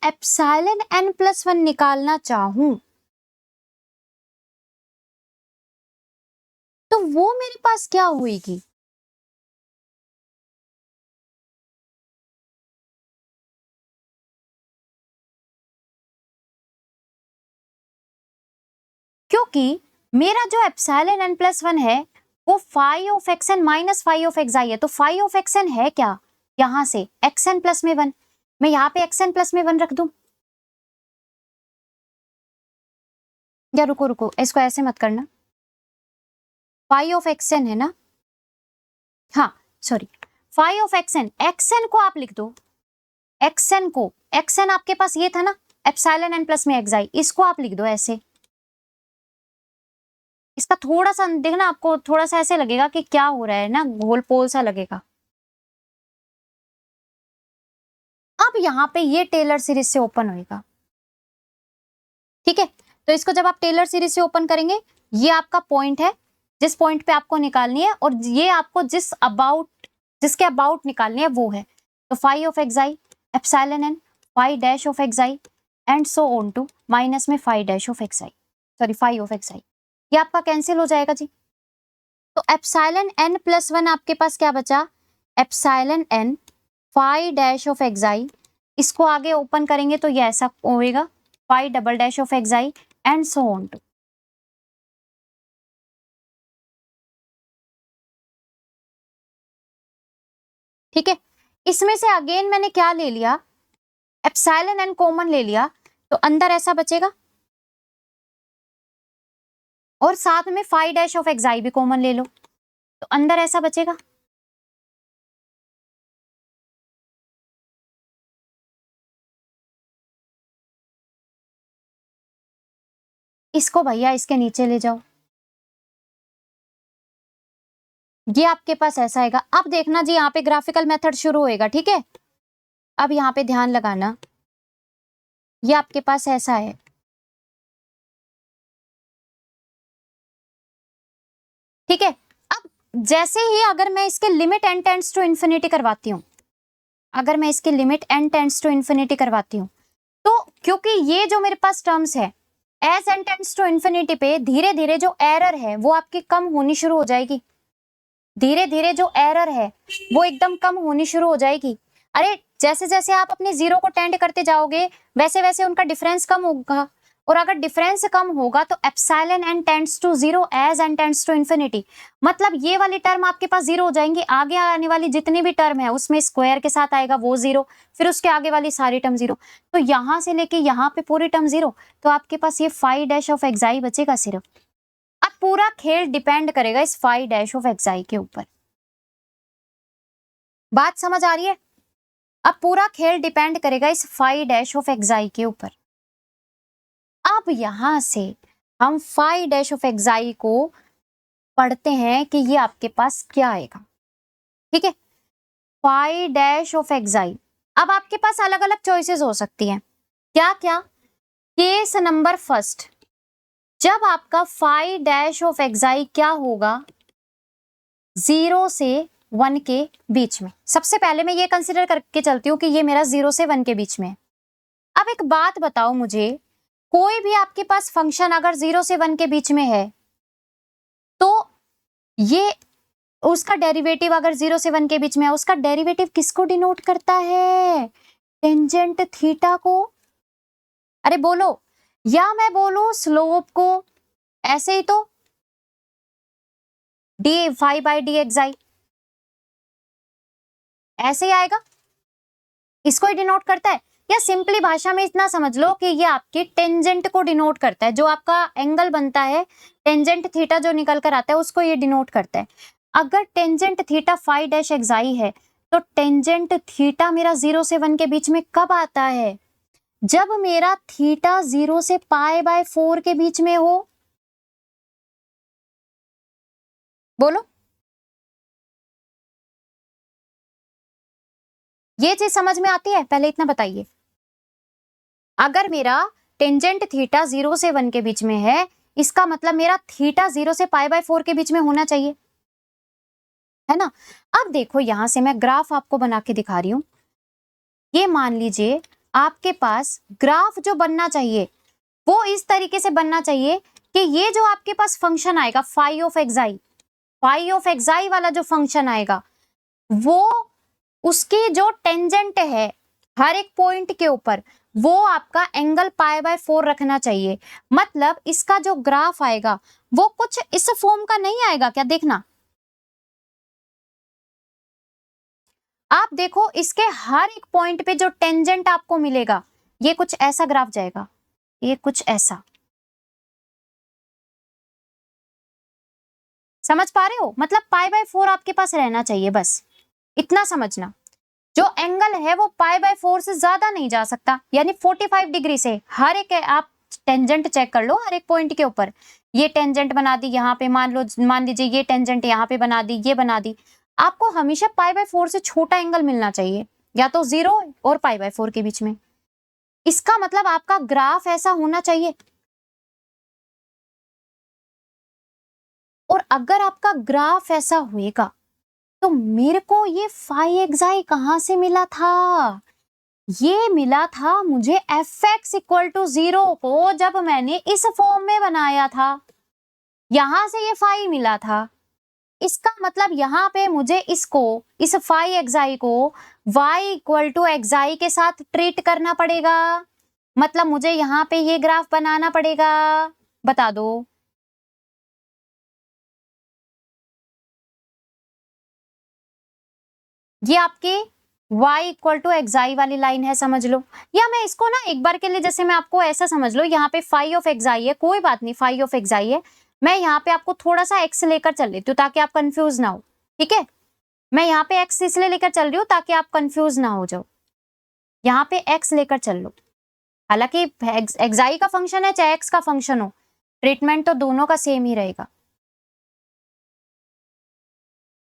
एप्सिलॉन एन प्लस वन निकालना चाहूं तो वो मेरे पास क्या होगी, क्योंकि मेरा जो एप्सिलॉन एन प्लस वन है वो phi of x n minus phi of x i है। तो फाई ऑफ एक्स एन है क्या, यहां से एक्स एन प्लस में वन, मैं यहाँ पे एक्स एन प्लस में वन रख दूं, या रुको रुको इसको ऐसे मत करना, फाई ऑफ एक्स एन है ना, हाँ sorry, phi of x n को आप लिख दो, एक्सएन को, एक्सएन आपके पास ये था ना एप्सिलॉन एन प्लस में एक्स आई, इसको आप लिख दो ऐसे। इसका थोड़ा सा देखना, आपको थोड़ा सा ऐसे लगेगा कि क्या हो रहा है ना, गोल पोल सा लगेगा। अब यहाँ पे ये टेलर सीरीज से ओपन होएगा, ठीक है। तो इसको जब आप टेलर सीरीज से ओपन करेंगे, ये आपका पॉइंट है जिस पॉइंट पे आपको निकालनी है, और ये आपको जिसके अबाउट निकालनी है वो है। तो phi of x i epsilon n phi dash of x i and so on to minus में phi dash of x i, sorry phi of x i, ये आपका कैंसिल हो जाएगा जी। तो एप्सिलॉन एन प्लस वन आपके पास क्या बचा, epsilon n phi dash of x i, इसको आगे ओपन करेंगे तो ये ऐसा होएगा, phi double dash of x i and so on to. ठीक है, इसमें से अगेन मैंने क्या ले लिया, एप्सिलॉन एन कॉमन ले लिया, तो अंदर ऐसा बचेगा, और साथ में फाई डैश ऑफ एक्स आई भी कॉमन ले लो तो अंदर ऐसा बचेगा। इसको भैया इसके नीचे ले जाओ, ये आपके पास ऐसा आएगा। अब देखना जी, यहाँ पे ग्राफिकल मेथड शुरू होएगा, ठीक है। अब यहाँ पे ध्यान लगाना, ये आपके पास ऐसा है, ठीक है। अब जैसे ही अगर मैं इसके limit n tends to infinity करवाती हूँ, अगर मैं इसकी limit n tends to infinity करवाती हूँ, तो क्योंकि ये जो मेरे पास टर्म्स है as n tends to infinity पे, धीरे धीरे जो एरर है वो आपकी कम होनी शुरू हो जाएगी, धीरे धीरे जो एरर है वो एकदम कम होनी शुरू हो जाएगी। अरे जैसे जैसे आप अपने जीरो को टेंड करते जाओगे वैसे वैसे उनका डिफरेंस कम होगा, और अगर डिफरेंस कम होगा तो epsilon n tends to zero as n tends to infinity, मतलब ये वाली टर्म आपके पास जीरो हो जाएंगी, आगे आने वाली जितनी भी टर्म है उसमें स्क्वायर के साथ आएगा वो जीरो, फिर उसके आगे वाली सारी टर्म जीरो, तो यहां से लेके यहाँ पे पूरी टर्म जीरो, तो आपके पास ये फाई डैश ऑफ एक्स आई बचेगा सिर्फ। अब पूरा खेल डिपेंड करेगा इस फाई डैश ऑफ एक्स आई के ऊपर, बात समझ आ रही है? अब पूरा खेल डिपेंड करेगा इस फाई डैश ऑफ एक्स आई के ऊपर। अब यहां से हम फाई डैश ऑफ एक्स आई को पढ़ते हैं कि ये आपके पास क्या आएगा, ठीक है। फाई डैश ऑफ एक्स आई, अब आपके पास अलग अलग चॉइसेस हो सकती हैं, क्या क्या। केस नंबर फर्स्ट, जब आपका फाई डैश ऑफ एक्स आई क्या होगा, 0 से 1 के बीच में। सबसे पहले मैं ये कंसिडर करके चलती हूँ कि ये मेरा 0 से 1 के बीच में है। अब एक बात बताओ मुझे, कोई भी आपके पास फंक्शन अगर 0 से 1 के बीच में है तो ये उसका डेरिवेटिव अगर 0 से 1 के बीच में है, उसका डेरिवेटिव किसको डिनोट करता है? टेंजेंट थीटा को। अरे बोलो, या मैं बोलूं स्लोप को, ऐसे ही तो d phi by d x, ऐसे ही आएगा, इसको ही डिनोट करता है। या सिंपली भाषा में इतना समझ लो कि ये आपके टेंजेंट को डिनोट करता है, जो आपका एंगल बनता है टेंजेंट थीटा जो निकल कर आता है उसको ये डिनोट करता है। अगर tangent theta phi dash x i है तो टेंजेंट थीटा मेरा 0 से 1 के बीच में कब आता है? जब मेरा थीटा 0 से पाई बाय 4 के बीच में हो। बोलो, ये चीज समझ में आती है? पहले इतना बताइए, अगर मेरा टेंजेंट थीटा 0 से 1 के बीच में है, इसका मतलब मेरा थीटा 0 से पाई बाय 4 के बीच में होना चाहिए, है ना? अब देखो यहां से मैं ग्राफ आपको बना के दिखा रही हूं। ये मान लीजिए आपके पास ग्राफ जो बनना चाहिए वो इस तरीके से बनना चाहिए कि ये जो आपके पास फंक्शन आएगा फाई ऑफ एक्साई वाला जो फंक्शन आएगा वो उसकी जो टेंजेंट है हर एक पॉइंट के ऊपर वो आपका एंगल पाई बाय 4 रखना चाहिए। मतलब इसका जो ग्राफ आएगा वो कुछ इस फॉर्म का नहीं आएगा क्या? देखना, आप देखो इसके हर एक पॉइंट पे जो टेंजेंट आपको मिलेगा ये कुछ ऐसा ग्राफ जाएगा, ये कुछ ऐसा। समझ पा रहे हो? मतलब पाई बाय 4 आपके पास रहना चाहिए, बस इतना समझना। जो एंगल है वो पाई बाय 4 से ज्यादा नहीं जा सकता, यानी 45 डिग्री से हर एक आप टेंजेंट चेक कर लो हर एक पॉइंट के ऊपर। ये टेंजेंट बना दी यहाँ पे, मान लीजिए ये टेंजेंट यहाँ पे बना दी, ये बना दी। आपको हमेशा पाई बाय 4 से छोटा एंगल मिलना चाहिए, या तो 0 और पाई बाय 4 के बीच में। इसका मतलब आपका ग्राफ ऐसा होना चाहिए। और अगर आपका ग्राफ ऐसा होएगा तो मेरे को ये फाई एक्साई कहां से मिला था? ये मिला था मुझे एफ एक्स इक्वल टू 0 को जब मैंने इस फॉर्म में बनाया था, यहां से ये फाई मिला था। इसका मतलब यहाँ पे मुझे इसको, इस फाई एक्साई को y इक्वल टू एक्साई के साथ ट्रीट करना पड़ेगा। मतलब मुझे यहाँ पे ये ग्राफ बनाना पड़ेगा। बता दो, ये आपके y इक्वल टू एक्साई वाली लाइन है, समझ लो। या मैं इसको ना एक बार के लिए, जैसे मैं आपको ऐसा समझ लो, यहाँ पे फाई ऑफ एक्साई है, कोई बात नहीं, फाई ऑफ एक्साई है। मैं यहाँ पे आपको थोड़ा सा x लेकर चल लेती हूँ ताकि आप कंफ्यूज ना हो, ठीक है? मैं यहाँ पे x इसलिए लेकर चल रही हूँ ताकि आप कंफ्यूज ना हो जाओ। यहाँ पे x लेकर चल लो, हालांकि एक्साई का फंक्शन है चाहे x का फंक्शन हो, ट्रीटमेंट तो दोनों का सेम ही रहेगा,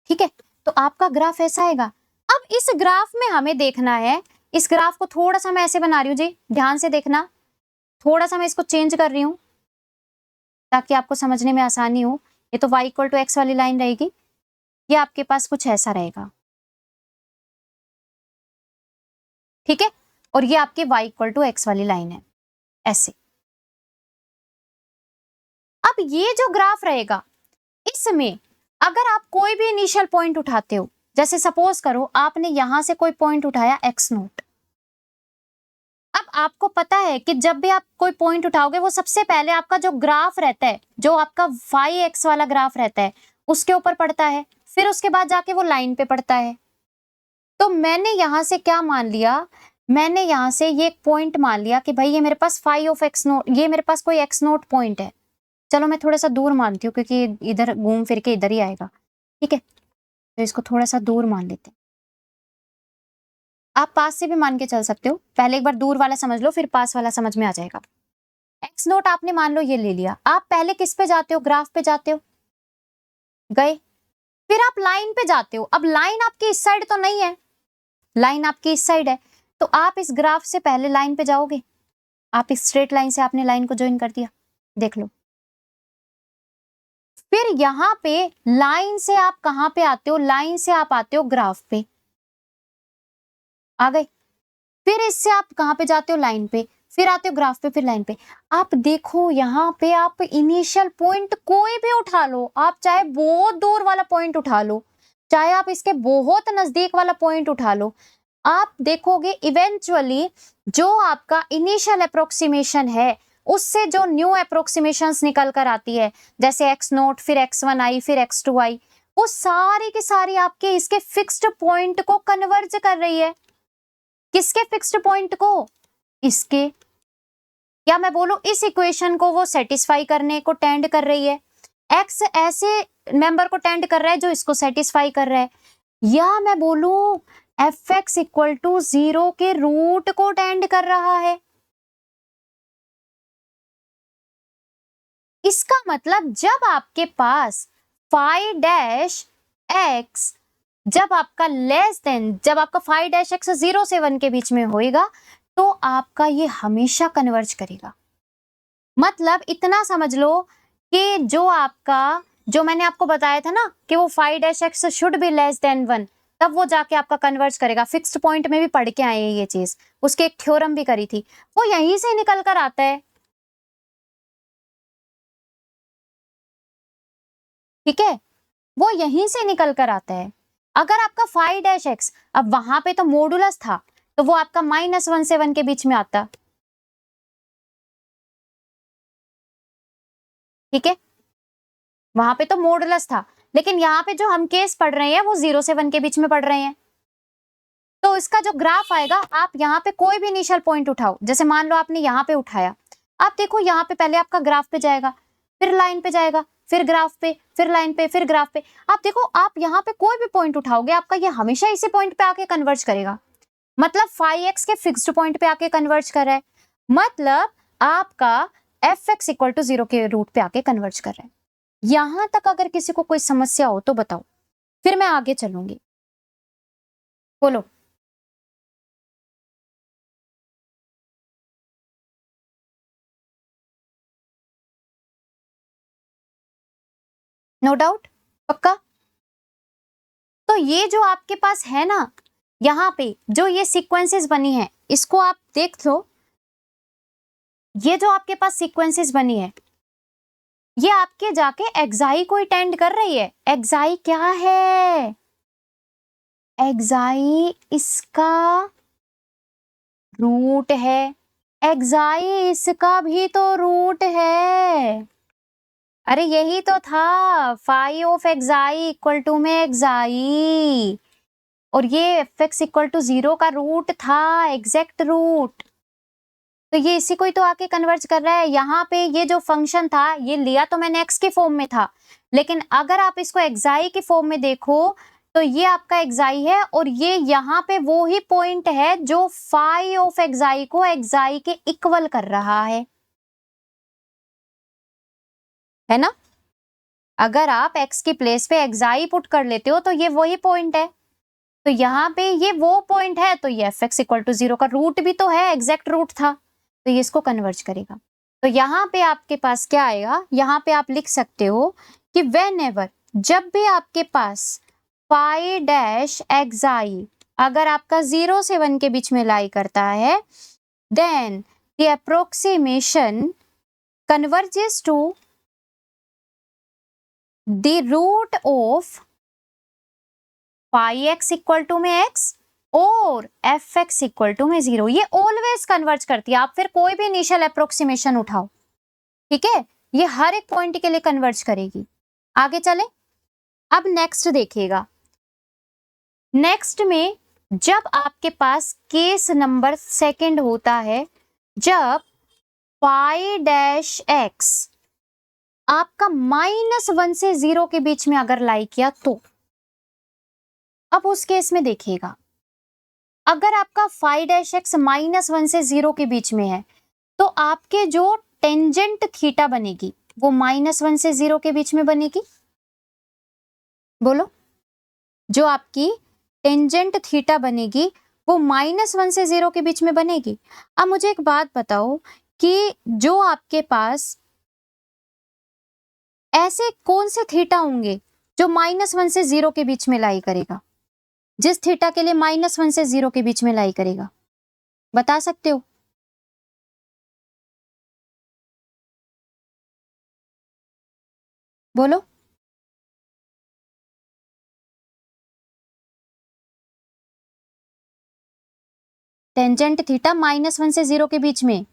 ठीक है? तो आपका ग्राफ ऐसा आएगा। अब इस ग्राफ में हमें देखना है, इस ग्राफ को थोड़ा सा मैं ऐसे बना रही हूँ जी, ध्यान से देखना, थोड़ा सा मैं इसको चेंज कर रही हूँ ताकि आपको समझने में आसानी हो। ये तो y इक्वल टू एक्स वाली लाइन रहेगी, ये आपके पास कुछ ऐसा रहेगा, ठीक है? और ये आपके y इक्वल टू एक्स वाली लाइन है, ऐसे। अब ये जो ग्राफ रहेगा इसमें अगर आप कोई भी इनिशियल पॉइंट उठाते हो, जैसे सपोज करो आपने यहां से कोई पॉइंट उठाया x0। अब आपको पता है कि जब भी आप कोई पॉइंट उठाओगे वो सबसे पहले आपका जो ग्राफ रहता है, जो आपका फाई एक्स वाला ग्राफ रहता है, उसके ऊपर पड़ता है, फिर उसके बाद जाके वो लाइन पे पड़ता है। तो मैंने यहां से क्या मान लिया, मैंने यहां से ये पॉइंट मान लिया कि भाई ये मेरे पास फाई ऑफ एक्स नोट, ये मेरे पास कोई एक्स नोट पॉइंट है। चलो मैं थोड़ा सा दूर मानती हूँ क्योंकि इधर घूम फिर के इधर ही आएगा, ठीक है? तो इसको थोड़ा सा दूर मान लेते हैं। आप पास से भी मान के चल सकते हो, पहले एक बार दूर वाला समझ लो फिर पास वाला समझ में आ जाएगा। एक्स नोट आपने मान लो ये ले लिया, आप पहले किस पे जाते हो? ग्राफ पे जाते हो, गए, फिर आप लाइन पे जाते हो। अब लाइन आपकी इस साइड तो नहीं है, लाइन आपकी इस साइड है, तो आप इस ग्राफ से पहले लाइन पे जाओगे। आप इस स्ट्रेट लाइन से आपने लाइन को ज्वाइन कर दिया, देख लो। फिर यहाँ पे लाइन से आप कहाँ पे आते हो, लाइन से आप आते हो ग्राफ पे, आ गए। फिर इससे आप कहाँ पे जाते हो, लाइन पे, फिर आते हो ग्राफ पे, फिर लाइन पे। आप देखो यहाँ पे आप इनिशियल पॉइंट कोई भी उठा लो, आप चाहे बहुत दूर वाला पॉइंट उठा लो, चाहे आप इसके बहुत नजदीक वाला पॉइंट उठा लो, आप देखोगे इवेंचुअली जो आपका इनिशियल अप्रोक्सीमेशन है उससे जो न्यू अप्रोक्सीमेशंस निकल कर आती है, जैसे x0 फिर x1 आई फिर x2 आई, वो सारी की सारी आपके इसके फिक्स्ड पॉइंट को कन्वर्ज कर रही है। किसके फिक्स्ड पॉइंट को, इसके, या मैं बोलूं इस इक्वेशन को वो सेटिस्फाई करने को टेंड कर रही है। x ऐसे मेंबर को टेंड कर रहा है जो इसको सेटिस्फाई कर रहा है, या मैं बोलूं fx इक्वल टू 0 के रूट को टेंड कर रहा है। इसका मतलब जब आपके पास फाई डैश एक्स, जब आपका लेस देन, जब आपका फाई डैश एक्स 0 से 1 के बीच में होएगा तो आपका ये हमेशा कन्वर्ज करेगा। मतलब इतना समझ लो कि जो आपका, जो मैंने आपको बताया था ना कि वो phi dash x should be less than 1, तब वो जाके आपका कन्वर्ज करेगा। फिक्स्ड पॉइंट में भी पढ़ के आए हैं ये चीज, उसके एक थ्योरम भी करी थी, वो यहीं से निकल कर आता है। ठीक है, वो यहीं से निकल कर आता है। अगर आपका फाई डैश एक्स, अब वहां पे तो मॉडुलस था तो वो आपका -1 से 1 के बीच में आता। ठीक है, वहां पे तो मॉडुलस था, लेकिन यहाँ पे जो हम केस पढ़ रहे हैं वो 0 से 1 के बीच में पढ़ रहे हैं। तो इसका जो ग्राफ आएगा, आप यहाँ पे कोई भी इनिशियल पॉइंट उठाओ, जैसे मान लो आपने यहाँ पे उठाया, आप देखो यहाँ पे पहले आपका ग्राफ पे जाएगा, फिर लाइन पे जाएगा, फिर ग्राफ पे, फिर लाइन पे, फिर ग्राफ पे। आप देखो आप यहाँ पे कोई भी पॉइंट उठाओगे आपका ये हमेशा इसी पॉइंट पे आके कन्वर्ज करेगा। मतलब फाई एक्स के फिक्स्ड पॉइंट पे आके कन्वर्ज कर रहा है, मतलब आपका एफ एक्स इक्वल टू 0 के रूट पे आके कन्वर्ज कर रहा है। यहां तक अगर किसी को कोई समस्या हो तो बताओ, फिर मैं आगे चलूंगी। बोलो। नो डाउट, पक्का। तो ये जो आपके पास है ना, यहाँ पे जो ये सीक्वेंसेस बनी है इसको आप देख लो। ये जो आपके पास सीक्वेंसेस बनी है ये आपके जाके एक्साई को अटेंड कर रही है। एक्साई क्या है, एक्साई इसका रूट है, एक्साई इसका भी तो रूट है। अरे यही तो था, phi of x i equal to में एक्साई, और ये एफ एक्स इक्वल टू 0 का रूट था, एग्जैक्ट रूट। तो ये इसी को ही तो आके कन्वर्ज कर रहा है। यहाँ पे ये जो फंक्शन था ये लिया तो मैंने एक्स के फॉर्म में था, लेकिन अगर आप इसको एक्साई के फॉर्म में देखो तो ये आपका एक्साई है, और ये यहाँ पे वो ही पॉइंट है जो फाई ऑफ एक्साई को एक्साई के इक्वल कर रहा है ना। अगर आप x की प्लेस पे एक्साई पुट कर लेते हो तो ये वही पॉइंट है, तो यहाँ पे ये वो पॉइंट है, तो ये एफ एक्स इक्वल टू 0 का रूट भी तो है, एग्जैक्ट रूट था, तो ये इसको कन्वर्ज करेगा। तो यहाँ पे आपके पास क्या आएगा, यहाँ पे आप लिख सकते हो कि वेन एवर, जब भी आपके पास फाई डैश एक्साई अगर आपका 0 से 1 के बीच में लाई करता है, then the approximation converges to the root of phi x equal to में x और एफ एक्स इक्वल टू में 0। ये ऑलवेज कन्वर्ज करती है, आप फिर कोई भी इनिशियल अप्रोक्सीमेशन उठाओ, ठीक है, ये हर एक पॉइंट के लिए कन्वर्ज करेगी। आगे चले, अब नेक्स्ट देखिएगा। नेक्स्ट में जब आपके पास केस नंबर सेकंड होता है, जब फाई डैश एक्स आपका -1 से 0 के बीच में अगर लाई किया, तो अब उस केस में देखिएगा, अगर आपका फाई डैश एक्स -1 से 0 के बीच में है तो आपके जो टेंजेंट थीटा बनेगी वो -1 से 0 के बीच में बनेगी। बोलो, जो आपकी टेंजेंट थीटा बनेगी वो -1 से 0 के बीच में बनेगी। अब मुझे एक बात बताओ कि जो आपके पास ऐसे कौन से थीटा होंगे जो -1 से 0 के बीच में लाई करेगा, जिस थीटा के लिए -1 से 0 के बीच में लाई करेगा, बता सकते हो? बोलो। टेंजेंट थीटा -1 से 0 के बीच में।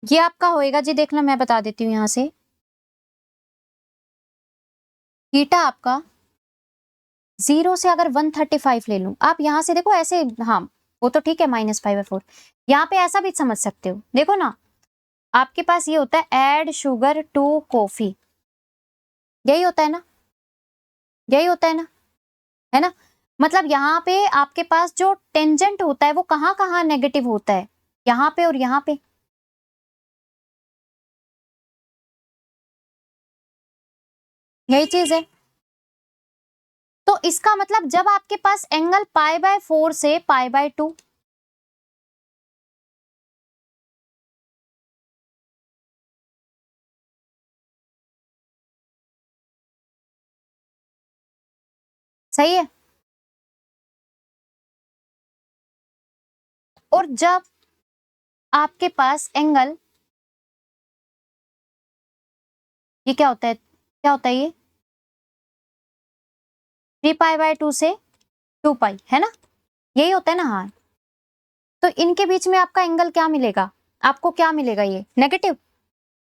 ये आपका होएगा जी, देख लो मैं बता देती हूँ यहां से। थीटा आपका 0 से अगर 135 ले लूं, आप यहां से देखो ऐसे, हाँ वो तो ठीक है -π/4, यहाँ पे ऐसा भी समझ सकते हो। देखो ना, आपके पास ये होता है ऐड शुगर टू कॉफी, यही होता है ना, यही होता है ना? मतलब यहाँ पे आपके पास जो टेंजेंट होता है वो कहाँ कहाँ नेगेटिव होता है, यहाँ पे और यहाँ पे। यही चीज है। तो इसका मतलब जब आपके पास एंगल π/4 से π/2, सही है, और जब आपके पास एंगल, ये क्या होता है, क्या होता है ये 3π/2 से 2π, है ना, यही होता है ना? हाँ, तो इनके बीच में आपका एंगल क्या मिलेगा, आपको क्या मिलेगा, ये नेगेटिव,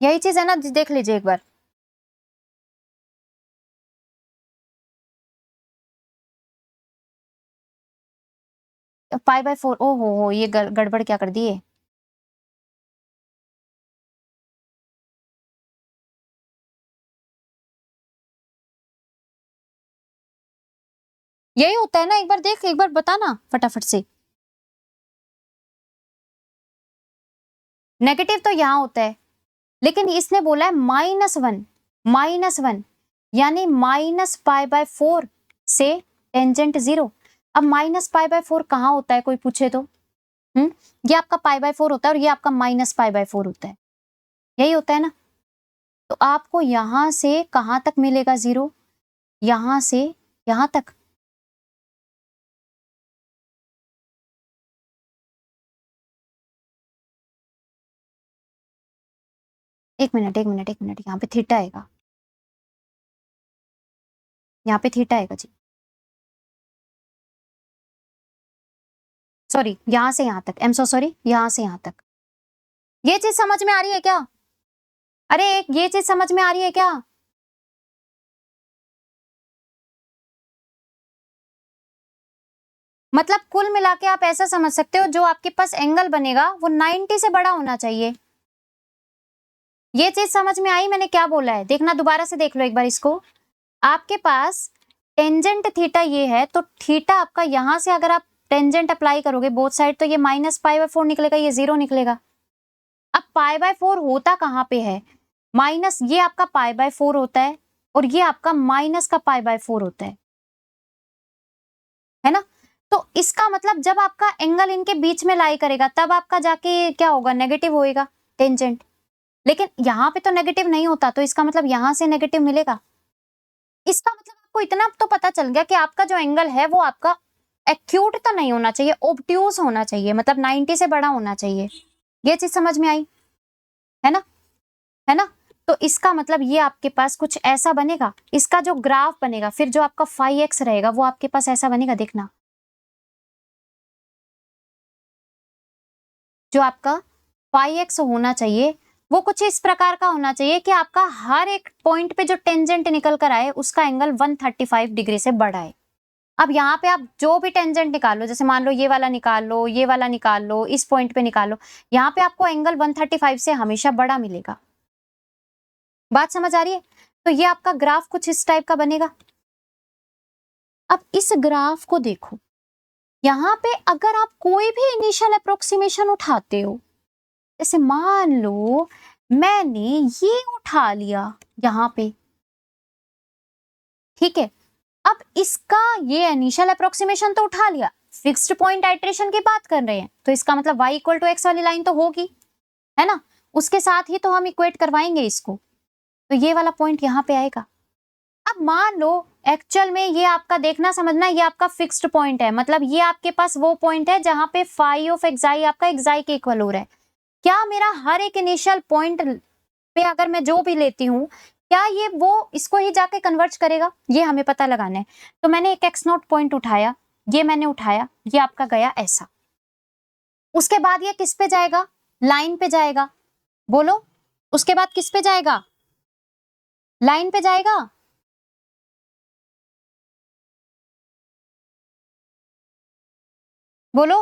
यही चीज है ना, देख लीजिए एक बार। π/4, ओ हो, ये गड़बड़ क्या कर दी है। यही होता है ना, एक बार देख, एक बार बताना फटाफट से। नेगेटिव तो यहाँ होता है, लेकिन इसने बोला है -1, यानी -π/4 से टेंजेंट 0। अब -π/4 कहाँ होता है, कोई पूछे तो? ये आपका π/4 होता है और ये आपका -π/4 होता है, यही होता है ना? तो आपको यहां से कहां तक मिलेगा 0, यहां से यहां तक। एक मिनट, यहाँ पे थीटा आएगा, यहाँ पे थीटा आएगा जी, सॉरी, यहां से यहां तक, एम सो सॉरी, यहां से यहां तक। ये चीज समझ में आ रही है क्या? अरे एक ये चीज समझ में आ रही है क्या? मतलब कुल मिला के आप ऐसा समझ सकते हो, जो आपके पास एंगल बनेगा वो 90 से बड़ा होना चाहिए। ये चीज समझ में आई मैंने क्या बोला है? देखना, दोबारा से देख लो एक बार इसको। आपके पास टेंजेंट थीटा ये है, तो थीटा आपका यहां से अगर आप टेंजेंट अप्लाई करोगे बोथ साइड, तो ये -π/4 निकलेगा, ये 0 निकलेगा। अब π/4 होता कहाँ पे है, माइनस, ये आपका π/4 होता है और ये आपका माइनस का π/4 होता है ना? तो इसका मतलब जब आपका एंगल इनके बीच में लाई करेगा, तब आपका जाके क्या होगा, नेगेटिव होएगा टेंजेंट। लेकिन यहाँ पे तो नेगेटिव नहीं होता, तो इसका मतलब यहां से नेगेटिव मिलेगा। इसका मतलब आपको इतना तो पता चल गया कि आपका जो एंगल है वो आपका एक्यूट तो नहीं होना चाहिए, ओब्ट्यूज होना चाहिए, मतलब 90 से बड़ा होना चाहिए। ये चीज समझ में आई, है ना, है ना? तो इसका मतलब ये आपके पास कुछ ऐसा बनेगा, इसका जो ग्राफ बनेगा, फिर जो आपका फाई एक्स रहेगा वो आपके पास ऐसा बनेगा, देखना। जो आपका फाई एक्स होना चाहिए वो कुछ इस प्रकार का होना चाहिए कि आपका हर एक पॉइंट पे जो टेंजेंट निकल कर आए उसका एंगल 135 डिग्री से बड़ा है। अब यहाँ पे आप जो भी टेंजेंट निकालो, जैसे मान लो ये वाला निकाल लो, ये वाला निकाल लो, इस पॉइंट पे निकालो, यहाँ पे आपको एंगल 135 से हमेशा बड़ा मिलेगा। बात समझ आ रही है? तो ये आपका ग्राफ कुछ इस टाइप का बनेगा। अब इस ग्राफ को देखो, यहाँ पे अगर आप कोई भी इनिशियल अप्रोक्सीमेशन उठाते हो, जैसे मान लो मैंने ये उठा लिया यहाँ पे, ठीक है, अब इसका ये इनिशियल अप्रोक्सीमेशन तो उठा लिया, फिक्स्ड पॉइंट आइट्रेशन की बात कर रहे हैं, तो इसका मतलब y इक्वल टू एक्स वाली लाइन तो होगी, है ना, उसके साथ ही तो हम इक्वेट करवाएंगे इसको, तो ये वाला पॉइंट यहाँ पे आएगा। अब मान लो एक्चुअल में ये आपका देखना समझना, ये आपका फिक्स्ड पॉइंट है, मतलब ये आपके पास वो पॉइंट है जहां पे फाई ऑफ एक्साई आपका एक्साई के इक्वल हो रहा है। क्या मेरा हर एक इनिशियल पॉइंट पे अगर मैं जो भी लेती हूँ, क्या ये वो इसको ही जाके कन्वर्ज करेगा, ये हमें पता लगाना है। तो मैंने एक एक्स नोट पॉइंट उठाया, ये मैंने उठाया, ये आपका गया ऐसा, उसके बाद ये किस पे जाएगा, लाइन पे जाएगा, बोलो उसके बाद किस पे जाएगा, लाइन पे जाएगा। बोलो।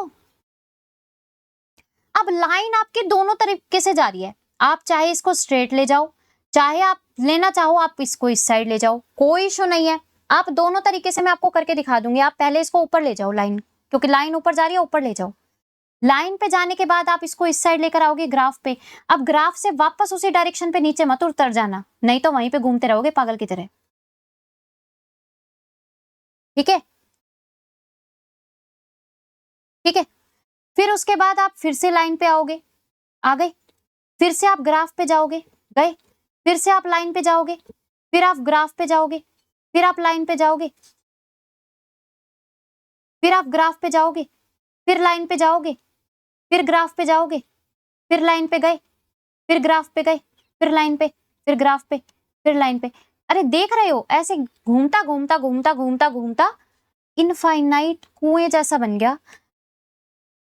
अब लाइन आपकी दोनों तरीके से जा रही है, आप चाहे इसको स्ट्रेट ले जाओ, चाहे आप लेना चाहो आप इसको इस साइड ले जाओ, कोई इशू नहीं है, आप दोनों तरीके से मैं आपको करके दिखा दूंगी। आप पहले इसको ऊपर ले जाओ लाइन, क्योंकि लाइन ऊपर जा रही है, ऊपर ले जाओ, लाइन पे जाने के बाद आप इसको इस साइड लेकर आओगे ग्राफ पे। अब ग्राफ से वापस उसी डायरेक्शन पे नीचे मत उतर जाना, नहीं तो वहीं पे घूमते रहोगे पागल की तरह, ठीक है, ठीक है। फिर उसके बाद आप फिर से लाइन पे आओगे, आ गए, फिर से आप ग्राफ पे जाओगे, गए, फिर से आप लाइन पे जाओगे, फिर आप ग्राफ पे जाओगे, फिर आप लाइन पे जाओगे, फिर आप ग्राफ पे जाओगे, फिर लाइन पे जाओगे, फिर ग्राफ पे जाओगे, फिर लाइन पे गए, फिर ग्राफ पे गए, फिर लाइन पे, फिर ग्राफ पे, फिर लाइन पे। अरे देख रहे हो ऐसे घूमता घूमता घूमता घूमता घूमता इनफाइनाइट कुएं जैसा बन गया,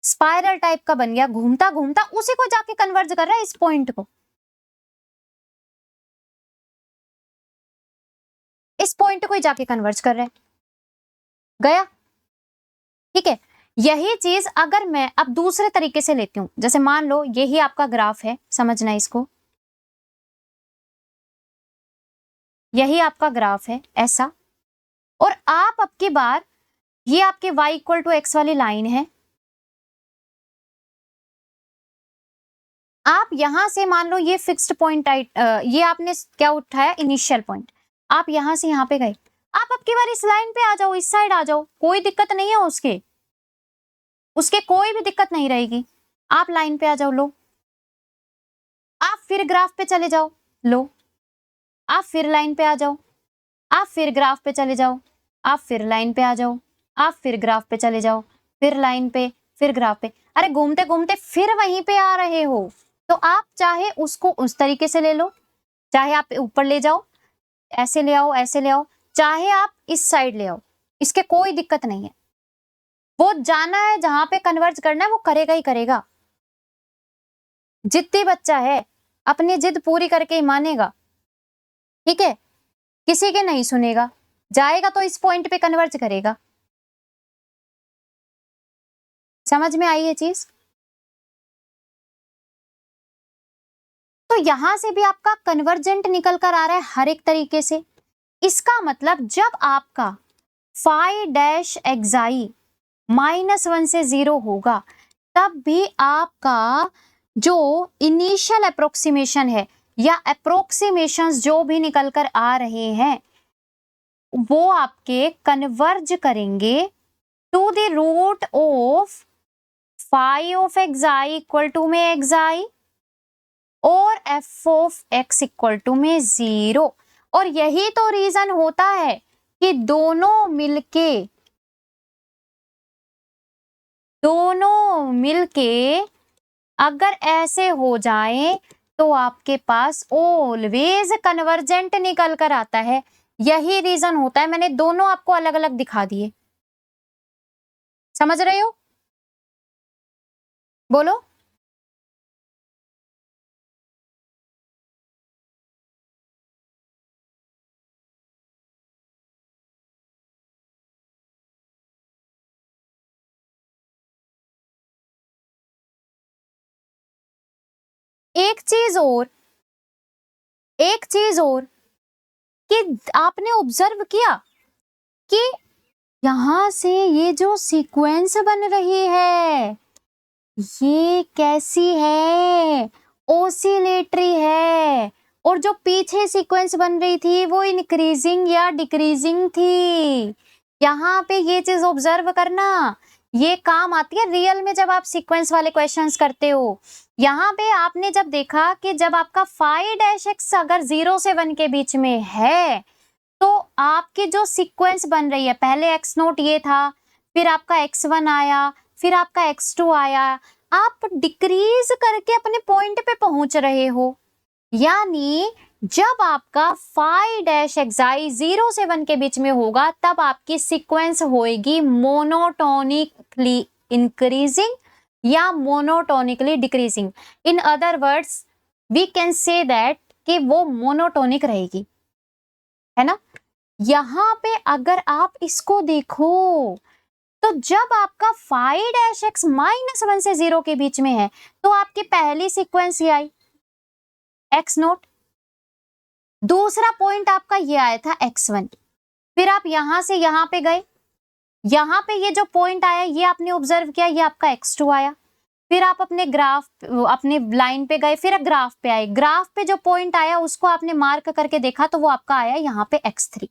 स्पाइरल टाइप का बन गया, घूमता घूमता उसी को जाके कन्वर्ज कर रहा है, इस पॉइंट को, इस पॉइंट को ही जाके कन्वर्ज कर रहा है, गया, ठीक है। यही चीज अगर मैं अब दूसरे तरीके से लेती हूं, जैसे मान लो यही आपका ग्राफ है, समझना इसको, यही आपका ग्राफ है ऐसा, और आप अब की बार ये आपके y इक्वल टू एक्स वाली लाइन है, आप यहां से मान लो ये फिक्स्ड पॉइंट, ये आपने क्या उठाया इनिशियल पॉइंट, आप यहां से यहां पे गए, आप अब की बार इस लाइन पे आ जाओ, इस साइड आ जाओ, कोई दिक्कत नहीं है, उसके उसके कोई भी दिक्कत नहीं रहेगी, आप लाइन पे आ जाओ, लो, आप फिर ग्राफ पे चले जाओ, लो, आप फिर लाइन पे आ जाओ, आप फिर ग्राफ पे चले जाओ, आप फिर लाइन पे आ जाओ, आप फिर ग्राफ पे चले जाओ, फिर लाइन पे, फिर ग्राफ पे, अरे घूमते घूमते फिर वहीं पे आ रहे हो। तो आप चाहे उसको उस तरीके से ले लो, चाहे आप ऊपर ले जाओ, ऐसे ले आओ, ऐसे ले आओ, चाहे आप इस साइड ले आओ, इसके कोई दिक्कत नहीं है, वो जाना है जहां पे कन्वर्ज करना है वो करेगा ही करेगा, जिद्दी बच्चा है, अपनी जिद पूरी करके ही मानेगा, ठीक है, किसी के नहीं सुनेगा, जाएगा तो इस पॉइंट पे कन्वर्ज करेगा। समझ में आई ये चीज? तो यहां से भी आपका कन्वर्जेंट निकल कर आ रहा है हर एक तरीके से, इसका मतलब जब आपका फाई डैश एक्साई -1 से 0 होगा, तब भी आपका जो इनिशियल अप्रोक्सीमेशन है या अप्रोक्सीमेशंस जो भी निकल कर आ रहे हैं, वो आपके कन्वर्ज करेंगे to the root of phi of x i equal to में एक्साई और f of x equal to में 0। और यही तो रीजन होता है कि दोनों मिलके अगर ऐसे हो जाए तो आपके पास ऑलवेज कन्वर्जेंट निकल कर आता है, यही रीजन होता है। मैंने दोनों आपको अलग अलग दिखा दिए, समझ रहे हो? बोलो। एक चीज और, एक चीज और कि आपने ऑब्जर्व किया कि यहां से ये जो सीक्वेंस बन रही है ये कैसी है, ओसिलेटरी है, और जो पीछे सीक्वेंस बन रही थी वो इंक्रीजिंग या डिक्रीजिंग थी। यहाँ पे ये चीज ऑब्जर्व करना, ये काम आती है रियल में जब आप सीक्वेंस वाले क्वेश्चंस करते हो। यहाँ पे आपने जब देखा कि जब आपका फाइव डैश एक्स अगर 0 से 1 के बीच में है तो आपकी जो सीक्वेंस बन रही है, पहले एक्स नोट ये था, फिर आपका x1 आया, फिर आपका x2 आया, आप डिक्रीज करके अपने पॉइंट पे पहुंच रहे हो। यानी जब आपका फाइव डैश एक्साई 0 से 1 के बीच में होगा तब आपकी सीक्वेंस होएगी मोनोटोनिकली इंक्रीजिंग या monotonically decreasing. In other words we can say that कि वो मोनोटोनिक रहेगी, है ना। यहां पे अगर आप इसको देखो तो जब आपका फाइव डैश एक्स -1 से 0 के बीच में है तो आपकी पहली सीक्वेंस ये आई एक्स नोट, दूसरा पॉइंट आपका ये आया था x1, फिर आप यहां से यहां पे गए, यहां पे ये जो पॉइंट आया ये आपने ऑब्जर्व किया, ये आपका x2 आया, फिर आप अपने ग्राफ अपने लाइन पे गए, फिर ग्राफ पे आए, ग्राफ पे जो पॉइंट आया उसको आपने मार्क करके देखा तो वो आपका आया यहाँ पे x3,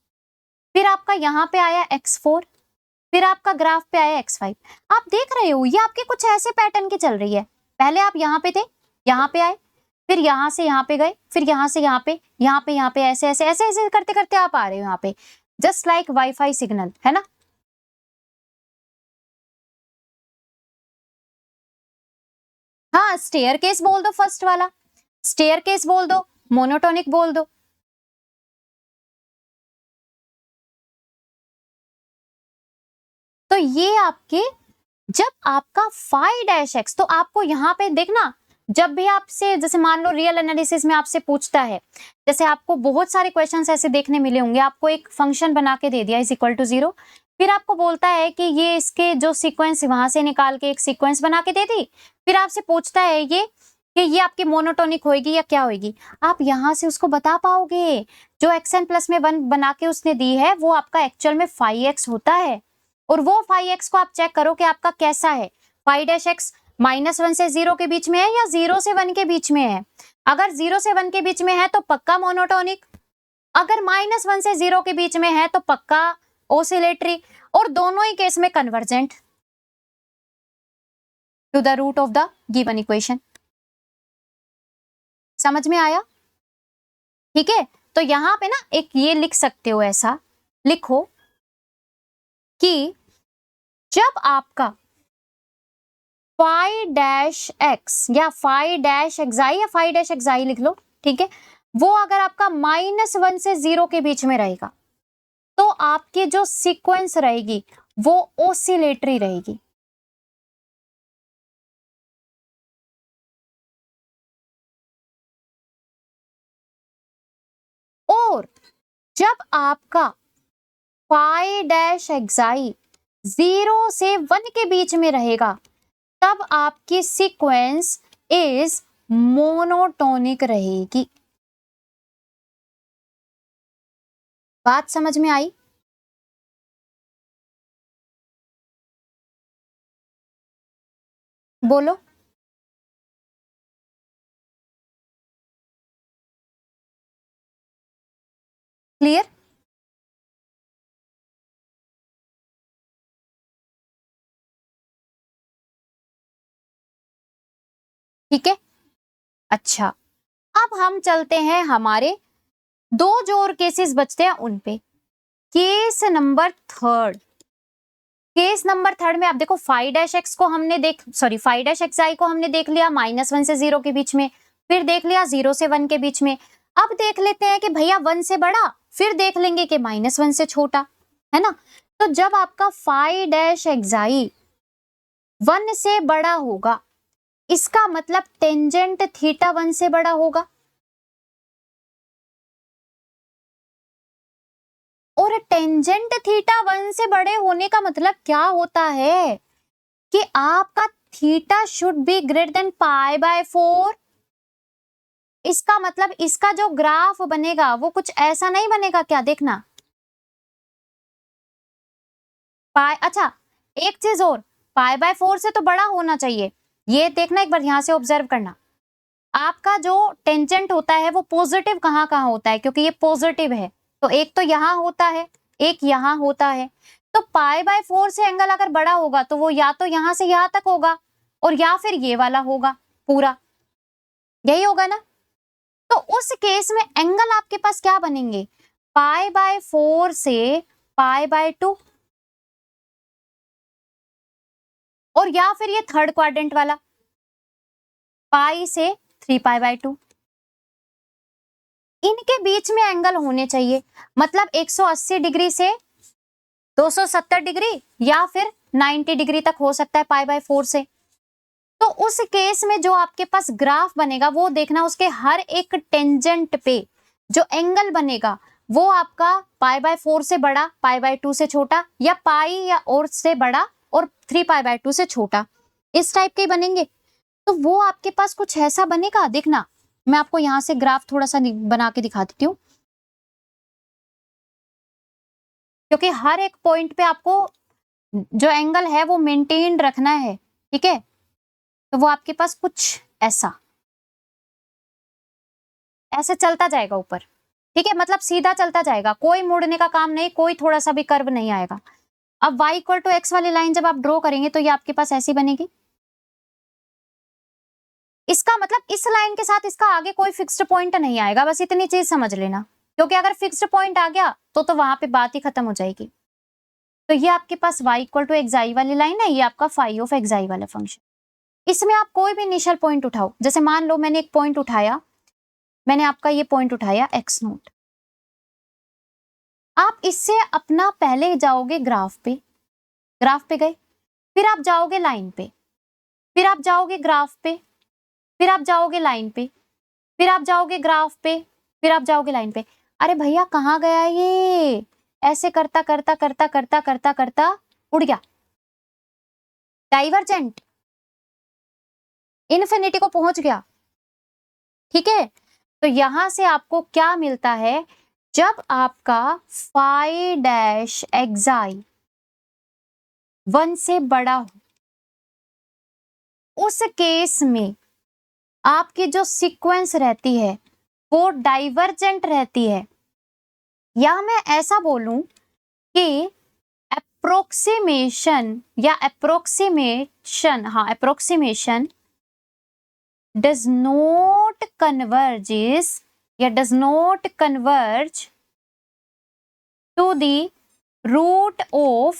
फिर आपका यहाँ पे आया x4, फिर आपका ग्राफ पे आया x5। आप देख रहे हो ये आपके कुछ ऐसे पैटर्न की चल रही है, पहले आप यहाँ पे थे, यहाँ पे आए, फिर यहां से यहाँ पे गए, फिर यहां से यहाँ पे, यहाँ पे ऐसे ऐसे ऐसे ऐसे करते करते आप आ रहे हो यहाँ पे, जस्ट लाइक वाईफाई सिग्नल, है ना। हाँ, स्टेयर केस बोल दो, फर्स्ट वाला स्टेयर केस बोल दो, मोनोटोनिक बोल दो। तो ये आपके जब आपका फाइव डैश एक्स, तो आपको यहाँ पे देखना, जब भी आपसे जैसे मान लो रियल एनालिसिस में आपसे पूछता है, जैसे आपको बहुत सारे क्वेश्चंस ऐसे देखने मिले होंगे, आपको एक फंक्शन बना के दे दिया इज इक्वल टू 0, फिर आपको बोलता है कि ये इसके जो सीक्वेंस वहां से निकाल के एक सीक्वेंस बना के दे दी, फिर आपसे पूछता है ये कि ये आपकी मोनोटोनिक होगी या क्या होगी, आप यहाँ से उसको बता पाओगे जो एक्स प्लस में 1 बना के उसने दी है वो आपका एक्चुअल में 5x होता है, और वो 5x को आप चेक करो कि आपका कैसा है, 5 डैश एक्स -1 से 0 के बीच में है या 0 से 1 के बीच में है। अगर 0 से 1 के बीच में है तो पक्का मोनोटोनिक, अगर -1 से 0 के बीच में है तो पक्का ओसिलेटरी, और दोनों ही केस में convergent to the root of the given equation. समझ में आया? ठीक है, तो यहां पे ना एक ये लिख सकते हो, ऐसा लिखो कि जब आपका फाइव डैश एक्स या फाइव डैश एक्साई या फाइव डैश एक्साई लिख लो, ठीक है, वो अगर आपका -1 से 0 के बीच में रहेगा तो आपकी जो सीक्वेंस रहेगी वो ओसिलेटरी रहेगी। और जब आपका फाइव डैश एक्साई 0 से 1 के बीच में रहेगा तब आपकी सीक्वेंस इज मोनोटोनिक रहेगी। बात समझ में आई? बोलो। क्लियर? ठीक है, अच्छा, अब हम चलते हैं हमारे दो जो और केसेस बचते हैं उन पे। Case number third, case number third में आप देखो फाइव डैश एक्स को हमने फाइव डैश एक्स आई को हमने देख लिया -1 से 0 के बीच में, फिर देख लिया 0 से 1 के बीच में, अब देख लेते हैं कि भैया 1 से बड़ा, फिर देख लेंगे कि -1 से छोटा, है ना। तो जब आपका फाइव डैश एक्स आई 1 से बड़ा होगा इसका मतलब टेंजेंट थीटा 1 से बड़ा होगा, और टेंजेंट थीटा 1 से बड़े होने का मतलब क्या होता है कि आपका theta should be greater than π/4। इसका मतलब इसका जो ग्राफ बनेगा वो कुछ ऐसा नहीं बनेगा क्या, देखना पाई, अच्छा एक चीज और, π/4 से तो बड़ा होना चाहिए, ये देखना एक बार यहां से ऑब्जर्व करना, आपका जो टेंजेंट होता है वो पॉजिटिव कहाँ कहाँ होता है, क्योंकि ये पॉजिटिव है तो एक तो यहाँ होता है, एक यहाँ होता है। तो π/4 से एंगल अगर बड़ा होगा तो वो या तो यहाँ से यहाँ तक होगा और या फिर ये वाला होगा पूरा, यही होगा ना। तो उस केस में एंगल आपके पास क्या बनेंगे, π/4 से π/2 और या फिर ये थर्ड क्वाड्रेंट वाला पाई से 3π/2। इनके बीच में एंगल होने चाहिए, मतलब 180 डिग्री से 270 डिग्री या फिर 90 डिग्री तक हो सकता है π/4 से। तो उस केस में जो आपके पास ग्राफ बनेगा वो देखना, उसके हर एक टेंजेंट पे जो एंगल बनेगा वो आपका π/4 से बड़ा, π/2 से छोटा, या पाई या और से बड़ा और 3π/2 से छोटा, इस टाइप के बनेंगे। तो वो आपके पास कुछ ऐसा बनेगा, देखना मैं आपको यहां से ग्राफ थोड़ा सा बना के दिखा देती हूँ, क्योंकि हर एक पॉइंट पे आपको जो एंगल है वो मेंटेन रखना है, ठीक है। तो वो आपके पास कुछ ऐसा ऐसे चलता जाएगा ऊपर, ठीक है, मतलब सीधा चलता जाएगा, कोई मुड़ने का काम नहीं, कोई थोड़ा सा भी कर्व नहीं आएगा। अब y = x वाली लाइन जब आप ड्रॉ करेंगे तो ये आपके पास ऐसी बनेगी। इसका मतलब इस लाइन के साथ इसका आगे कोई फिक्स्ड पॉइंट नहीं आएगा, बस इतनी चीज समझ लेना, क्योंकि अगर फिक्स्ड पॉइंट आ गया तो वहां पे बात ही खत्म हो जाएगी। तो ये आपके पास y = xi वाली लाइन है, ये आपका φ(xi) वाला फंक्शन। इसमें आप कोई भी इनिशियल पॉइंट उठाओ, जैसे मान लो मैंने एक पॉइंट उठाया, मैंने आपका ये पॉइंट उठाया x0, आप इससे अपना पहले जाओगे ग्राफ पे गए, फिर आप जाओगे लाइन पे, फिर आप जाओगे ग्राफ पे, फिर आप जाओगे लाइन पे, फिर आप जाओगे ग्राफ पे, फिर आप जाओगे लाइन पे। अरे भैया कहाँ गया ये, ऐसे करता करता करता करता करता करता उड़ गया, डाइवर्जेंट इन्फिनिटी को पहुंच गया, ठीक है। तो यहां से आपको क्या मिलता है, जब आपका φ'(xi) 1 से बड़ा हो, उस केस में आपकी जो सीक्वेंस रहती है वो डाइवर्जेंट रहती है, या मैं ऐसा बोलूं कि approximation does not converge to the root of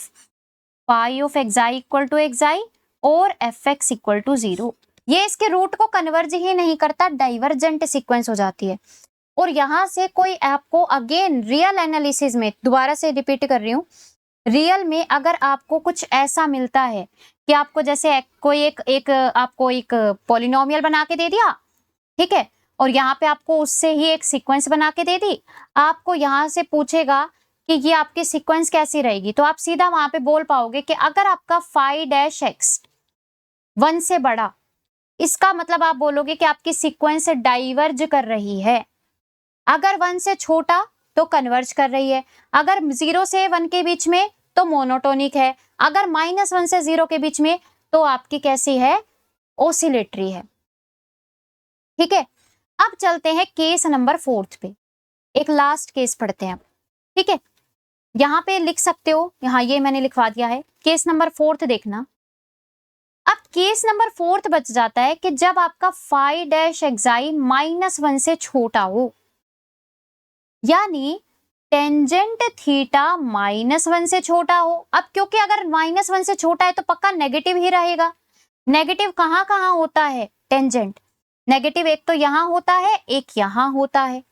φ(xi) = xi और fx = 0। ये इसके रूट को कन्वर्ज ही नहीं करता, डाइवर्जेंट सीक्वेंस हो जाती है। और यहां से कोई आपको अगेन रियल एनालिसिस में, दोबारा से रिपीट कर रही हूं, रियल में अगर आपको कुछ ऐसा मिलता है कि आपको जैसे कोई आपको एक पॉलिनोमियल बना के दे दिया, ठीक है, और यहाँ पे आपको उससे ही एक सीक्वेंस बना के दे दी, आपको यहाँ से पूछेगा कि ये आपकी सीक्वेंस कैसी रहेगी, तो आप सीधा वहां पे बोल पाओगे कि अगर आपका φ'(x) 1 से बड़ा, इसका मतलब आप बोलोगे कि आपकी सीक्वेंस डाइवर्ज कर रही है। अगर 1 से छोटा तो कन्वर्ज कर रही है, अगर 0 से 1 के बीच में तो मोनोटोनिक है, अगर -1 से 0 के बीच में तो आपकी कैसी है, ओसिलेटरी है, ठीक है। अब चलते हैं केस नंबर 4 पे, एक लास्ट केस पढ़ते हैं, ठीक है। यहां पे लिख सकते हो, यहां ये मैंने लिखवा दिया है, केस नंबर 4 देखना। अब केस नंबर 4 बच जाता है कि जब आपका φ'(xi) -1 से छोटा हो, यानी टेंजेंट थीटा -1 से छोटा हो। अब क्योंकि अगर -1 से छोटा है तो पक्का नेगेटिव ही रहेगा। नेगेटिव कहाँ कहाँ होता है, टेंजेंट नेगेटिव एक तो यहां होता है, एक यहां होता है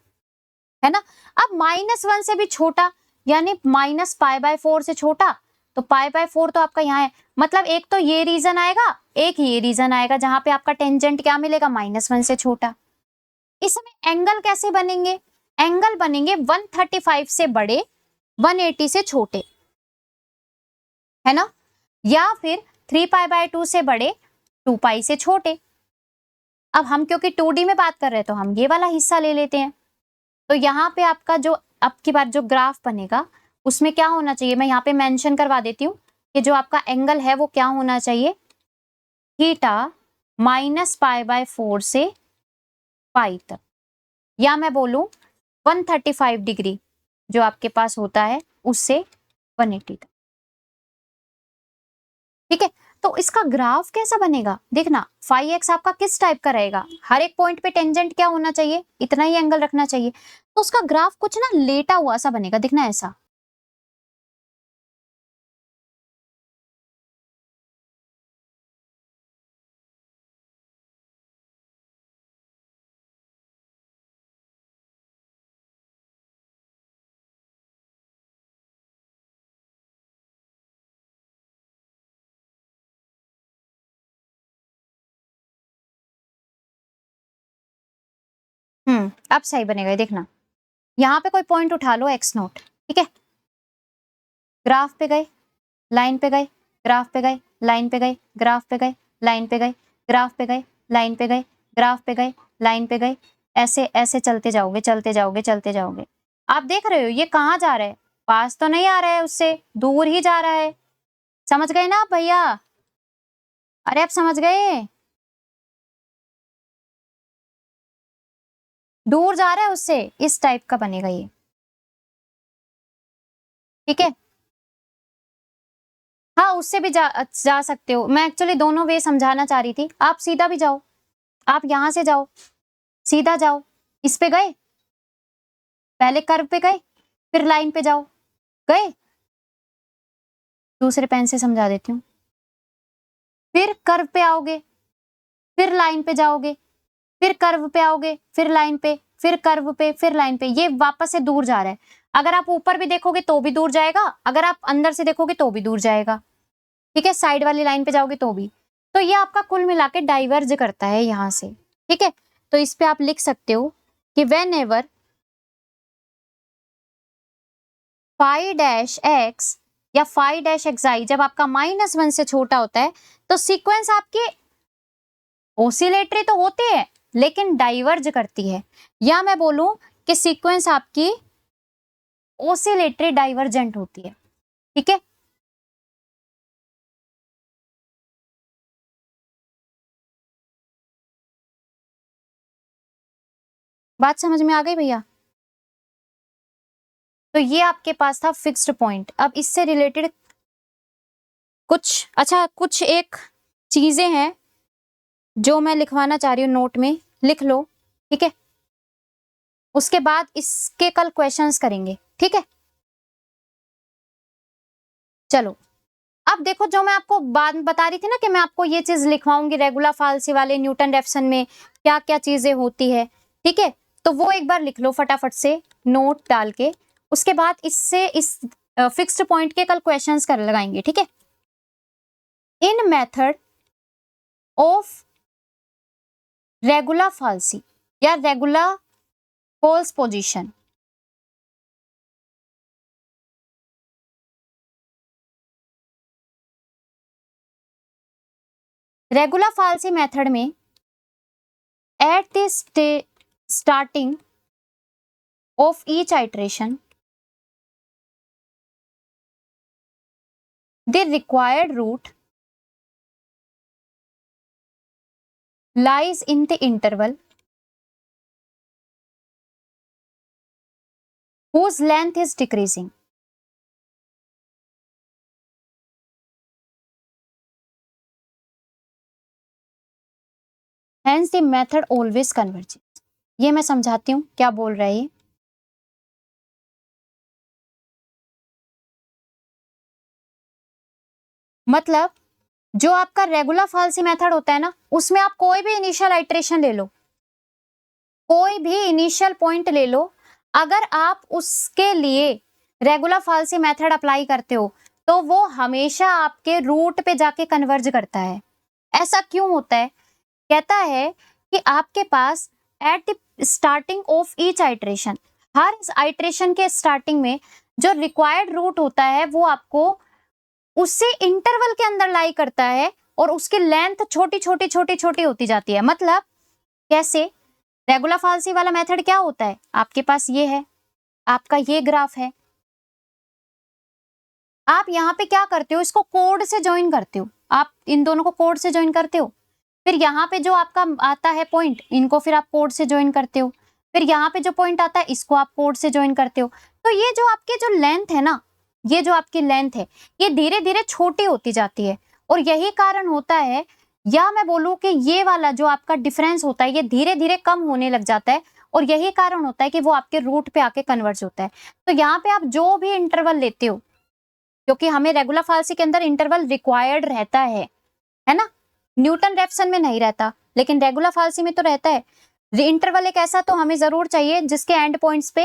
ना। अब -1 से भी छोटा, यानी -π/4 से छोटा, तो π/4 तो आपका यहाँ है, मतलब एक तो ये रीजन आएगा, एक ये रीजन आएगा जहां पे आपका टेंजेंट क्या मिलेगा, -1 से छोटा। इसमें एंगल कैसे बनेंगे, एंगल बनेंगे 135 से बड़े, 180 से छोटे, है ना, या फिर 3π/2 से बड़े, 2π से छोटे। अब हम क्योंकि 2D में बात कर रहे हैं तो हम ये वाला हिस्सा ले लेते हैं। तो यहाँ पे आपका जो अब की बार जो ग्राफ बनेगा उसमें क्या होना चाहिए, मैं यहाँ पे मेंशन करवा देती हूँ कि जो आपका एंगल है वो क्या होना चाहिए, थीटा -π/4 से पाई तक, या मैं बोलूं 135 डिग्री जो आपके पास होता है उससे 180 तक। ठीक है, तो इसका ग्राफ कैसा बनेगा देखना, फाई एक्स आपका किस टाइप का रहेगा, हर एक पॉइंट पे टेंजेंट क्या होना चाहिए, इतना ही एंगल रखना चाहिए, तो उसका ग्राफ कुछ ना लेटा हुआ सा बनेगा, दिखना ऐसा। अब सही बनेगा, ये देखना, यहाँ पे कोई पॉइंट उठा लो एक्स नोट, ठीक है, ग्राफ पे गए, लाइन पे गए, ग्राफ पे गए, लाइन पे गए, ग्राफ पे गए, लाइन पे गए, ग्राफ पे गए, लाइन पे गए, ग्राफ पे गए, लाइन पे गए, ऐसे ऐसे चलते जाओगे, चलते जाओगे, चलते जाओगे। आप देख रहे हो ये कहाँ जा रहा है, पास तो नहीं आ रहा है, उससे दूर ही जा रहा है। समझ गए ना आप भैया? अरे आप समझ गए, दूर जा रहा है उससे, इस टाइप का बनेगा ये। ठीक है, हाँ उससे भी जा सकते हो, मैं एक्चुअली दोनों वे समझाना चाह रही थी। आप सीधा भी जाओ, आप यहां से जाओ, सीधा जाओ, इस पे गए, पहले कर्व पे गए, फिर लाइन पे जाओ, गए, दूसरे पेन से समझा देती हूँ, फिर कर्व पे आओगे, फिर लाइन पे जाओगे, फिर कर्व पे आओगे, फिर लाइन पे, फिर कर्व पे, फिर लाइन पे, ये वापस से दूर जा रहा है। अगर आप ऊपर भी देखोगे तो भी दूर जाएगा, अगर आप अंदर से देखोगे तो भी दूर जाएगा। ठीक है, साइड वाली लाइन पे जाओगे तो भी, तो ये आपका कुल मिला के डाइवर्ज करता है यहां से। ठीक है, तो इस पे आप लिख सकते हो कि whenever phi dash x या फाई डैश एक्स आई जब आपका -1 से छोटा होता है तो सीक्वेंस आपकी ओसिलेटरी तो होती है लेकिन डाइवर्ज करती है, या मैं बोलूं कि सीक्वेंस आपकी ओसिलेटरी डाइवर्जेंट होती है। ठीक है, बात समझ में आ गई भैया? तो ये आपके पास था फिक्स्ड पॉइंट। अब इससे रिलेटेड कुछ अच्छा, कुछ एक चीजें हैं जो मैं लिखवाना चाह रही हूँ, नोट में लिख लो। ठीक है, उसके बाद इसके कल क्वेश्चंस करेंगे। ठीक है, चलो अब देखो, जो मैं आपको बात बता रही थी ना कि मैं आपको ये चीज लिखवाऊंगी, रेगुलर फाल्सी वाले न्यूटन रेफसन में क्या क्या चीजें होती है। ठीक है, तो वो एक बार लिख लो फटाफट से नोट डाल के, उसके बाद इससे इस फिक्स्ड पॉइंट के कल क्वेश्चंस कर लगाएंगे। ठीक है, in method of regula falsi या regula false position, regula falsi method में at the starting of each iteration the required root lies in the interval whose length is decreasing. Hence the method always converges. ये मैं समझाती हूँ क्या बोल रहा है ये। मतलब जो आपका रेगुलर फाल्सी मेथड होता है ना, उसमें आप कोई भी इनिशियल आइट्रेशन ले लो, कोई भी इनिशियल पॉइंट ले लो, अगर आप उसके लिए रेगुलर फाल्सी मेथड अप्लाई करते हो तो वो हमेशा आपके रूट पे जाके कन्वर्ज करता है। ऐसा क्यों होता है? कहता है कि आपके पास at the starting of each iteration, हर आइट्रेशन के स्टार्टिंग में जो रिक्वायर्ड रूट होता है वो आपको उससे इंटरवल के अंदर लाई करता है और उसकी लेंथ छोटी छोटी छोटी छोटी होती जाती है। मतलब कैसे? रेगुलर फाल्सी वाला मेथड क्या होता है, आपके पास ये है, आपका ये ग्राफ है, आप यहाँ पे क्या करते हो, इसको कोड से ज्वाइन करते हो, आप इन दोनों को कोड से ज्वाइन करते हो, फिर यहाँ पे जो आपका आता है पॉइंट, इनको फिर आप कोड से ज्वाइन करते हो, फिर यहाँ पे जो पॉइंट आता है इसको आप कोड से ज्वाइन करते हो। तो ये जो आपकी जो लेंथ है ना, ये जो आपकी लेंथ है, ये धीरे धीरे छोटी होती जाती है, और यही कारण होता है, या मैं बोलूं कि ये वाला जो आपका डिफरेंस होता है ये धीरे धीरे कम होने लग जाता है, और यही कारण होता है कि वो आपके रूट पे आके कन्वर्ज होता है। तो यहाँ पे आप जो भी इंटरवल लेते हो, क्योंकि हमें रेगुलर फाल्सी के अंदर इंटरवल रिक्वायर्ड रहता है ना, न्यूटन रेफसन में नहीं रहता, लेकिन रेगुलर फाल्सी में तो रहता है। इंटरवल एक ऐसा तो हमें जरूर चाहिए जिसके एंड पॉइंट्स पे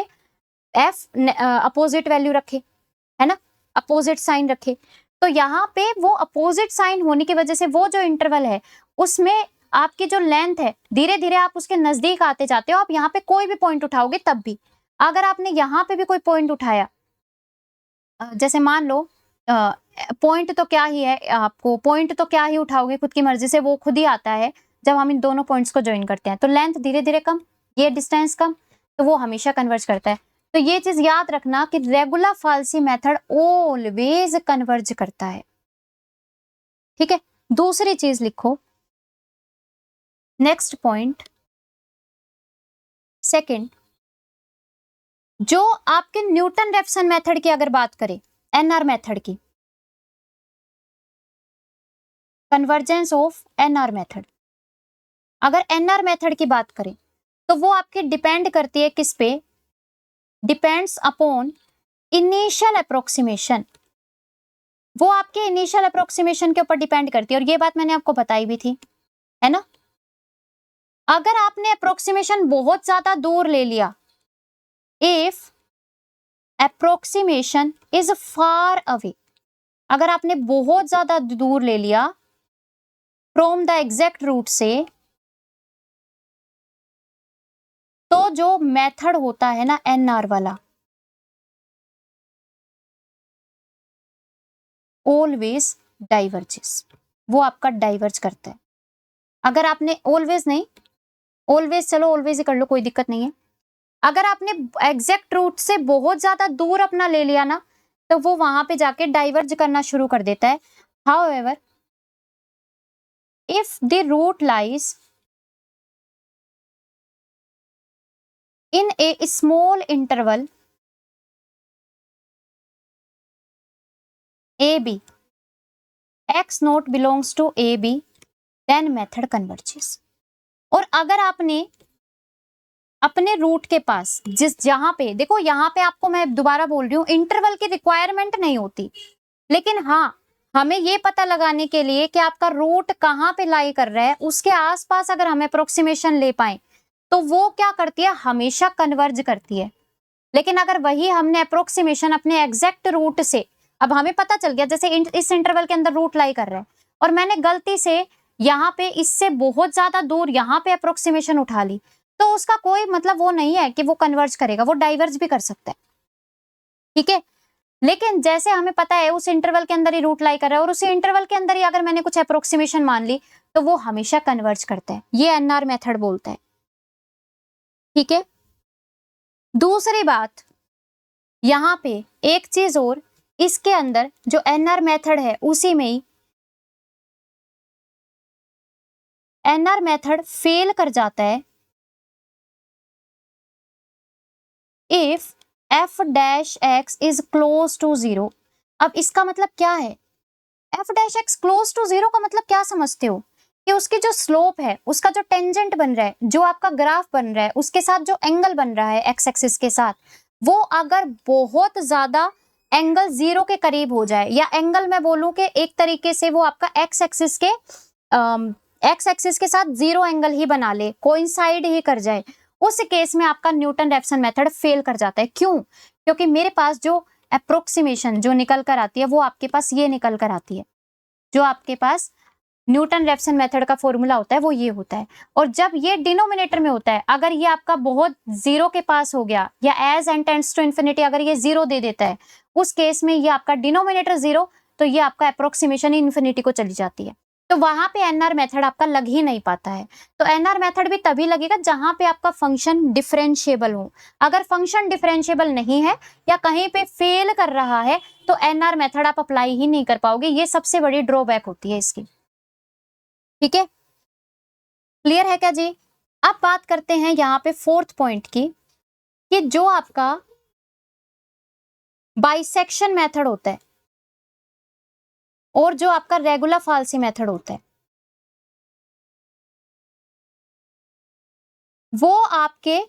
एफ अपोजिट वैल्यू रखे, है ना, अपोजिट साइन रखे। तो यहाँ पे वो अपोजिट साइन होने की वजह से वो जो इंटरवल है उसमें आपकी जो लेंथ है धीरे धीरे आप उसके नजदीक आते जाते हो। आप यहाँ पे कोई भी पॉइंट उठाओगे तब भी, अगर आपने यहाँ पे भी कोई पॉइंट उठाया, जैसे मान लो पॉइंट तो क्या ही है, आपको पॉइंट तो क्या ही उठाओगे खुद की मर्जी से, वो खुद ही आता है जब हम इन दोनों पॉइंट्स को ज्वाइन करते हैं। तो लेंथ धीरे धीरे कम, ये डिस्टेंस कम, तो वो हमेशा कन्वर्ज करता है। तो ये चीज याद रखना कि regular falsi method always converge करता है। ठीक है, दूसरी चीज लिखो, नेक्स्ट पॉइंट सेकंड, जो आपके न्यूटन रेफसन मेथड की अगर बात करें, एनआर मेथड की, कन्वर्जेंस ऑफ एनआर मेथड, अगर एनआर मेथड की बात करें तो वो आपकी डिपेंड करती है किस पे, डिपेंड्स अपॉन इनिशियल अप्रोक्सीमेशन, वो आपके इनिशियल अप्रोक्सीमेशन के ऊपर डिपेंड करती है, और ये बात मैंने आपको बताई भी थी, है ना। अगर आपने अप्रोक्सीमेशन बहुत ज्यादा दूर ले लिया, if approximation is far away, अगर आपने बहुत ज्यादा दूर ले लिया फ्रॉम द एग्जैक्ट रूट से, तो जो मेथड होता है ना एनआर वाला, ऑलवेज डाइवर्जेस, वो आपका डाइवर्ज करता है। अगर आपने ऑलवेज नहीं, ऑलवेज चलो ऑलवेज ही कर लो, कोई दिक्कत नहीं है। अगर आपने एग्जैक्ट रूट से बहुत ज्यादा दूर अपना ले लिया ना, तो वो वहां पे जाके डाइवर्ज करना शुरू कर देता है। However if the root lies in a small interval AB, x naught belongs to AB, then method converges। और अगर आपने अपने रूट के पास जहां पे देखो, यहाँ पे आपको मैं दोबारा बोल रही हूँ इंटरवल की रिक्वायरमेंट नहीं होती, लेकिन हाँ हमें ये पता लगाने के लिए कि आपका रूट कहाँ पे लाई कर रहा है, उसके आसपास अगर हम अप्रोक्सीमेशन ले पाए तो वो क्या करती है, हमेशा कन्वर्ज करती है। लेकिन अगर वही हमने अप्रोक्सीमेशन अपने एग्जैक्ट रूट से, अब हमें पता चल गया जैसे इस इंटरवल के अंदर रूट लाई कर रहा है, और मैंने गलती से यहाँ पे इससे बहुत ज्यादा दूर यहाँ पे अप्रोक्सीमेशन उठा ली, तो उसका कोई मतलब वो नहीं है कि वो कन्वर्ज करेगा, वो डाइवर्ज भी कर सकता है। ठीक है, लेकिन जैसे हमें पता है उस इंटरवल के अंदर ही रूट लाई कर रहा है, और उसी इंटरवल के अंदर ही अगर मैंने कुछ अप्रोक्सीमेशन मान ली, तो वो हमेशा कन्वर्ज करता है। ये एनआर मेथड बोलता है। ठीक है, दूसरी बात यहां पे एक चीज और, इसके अंदर जो एनआर मेथड है उसी में ही एनआर मेथड फेल कर जाता है if f dash x is close to zero. अब इसका मतलब क्या है, f dash x close to zero का मतलब क्या समझते हो, कि उसकी जो स्लोप है, उसका जो टेंजेंट बन रहा है, जो आपका ग्राफ बन रहा है, उसके साथ जो एंगल बन रहा है एक्स एक्सिस के साथ, वो अगर बहुत ज्यादा एंगल जीरो के करीब हो जाए, या एंगल मैं बोलूं कि एक तरीके से वो आपका एक्स एक्सिस के साथ जीरो एंगल ही बना ले, कोइंसाइड ही कर जाए, उस केस में आपका न्यूटन रेफसन मेथड फेल कर जाता है। क्यों, क्योंकि मेरे पास जो अप्रोक्सीमेशन जो निकल कर आती है वो आपके पास ये निकल कर आती है, जो आपके पास न्यूटन रेफसन मेथड का फॉर्मूला होता है वो ये होता है। और जब ये डिनोमिनेटर में होता है, अगर ये आपका बहुत जीरो के पास हो गया, या as n tends to infinity अगर ये जीरो दे देता है, उस केस में ये आपका डिनोमिनेटर जीरो, तो ये आपका अप्रोक्सीमेशन इन्फिनिटी को चली जाती है, तो वहां पे एनआर मेथड आपका लग ही नहीं पाता है। तो एनआर मेथड भी तभी लगेगा जहां पे आपका फंक्शन डिफरेंशिएबल हो। अगर फंक्शन डिफरेंशिएबल नहीं है या कहीं पे फेल कर रहा है, तो एनआर मेथड आप अप्लाई ही नहीं कर पाओगे। ये सबसे बड़ी ड्रॉबैक होती है इसकी। ठीक है, क्लियर है क्या जी? अब बात करते हैं यहाँ पे फोर्थ पॉइंट की, कि जो आपका बाइसेक्शन मेथड होता है और जो आपका रेगुलर फाल्सी मेथड होता है, वो आपके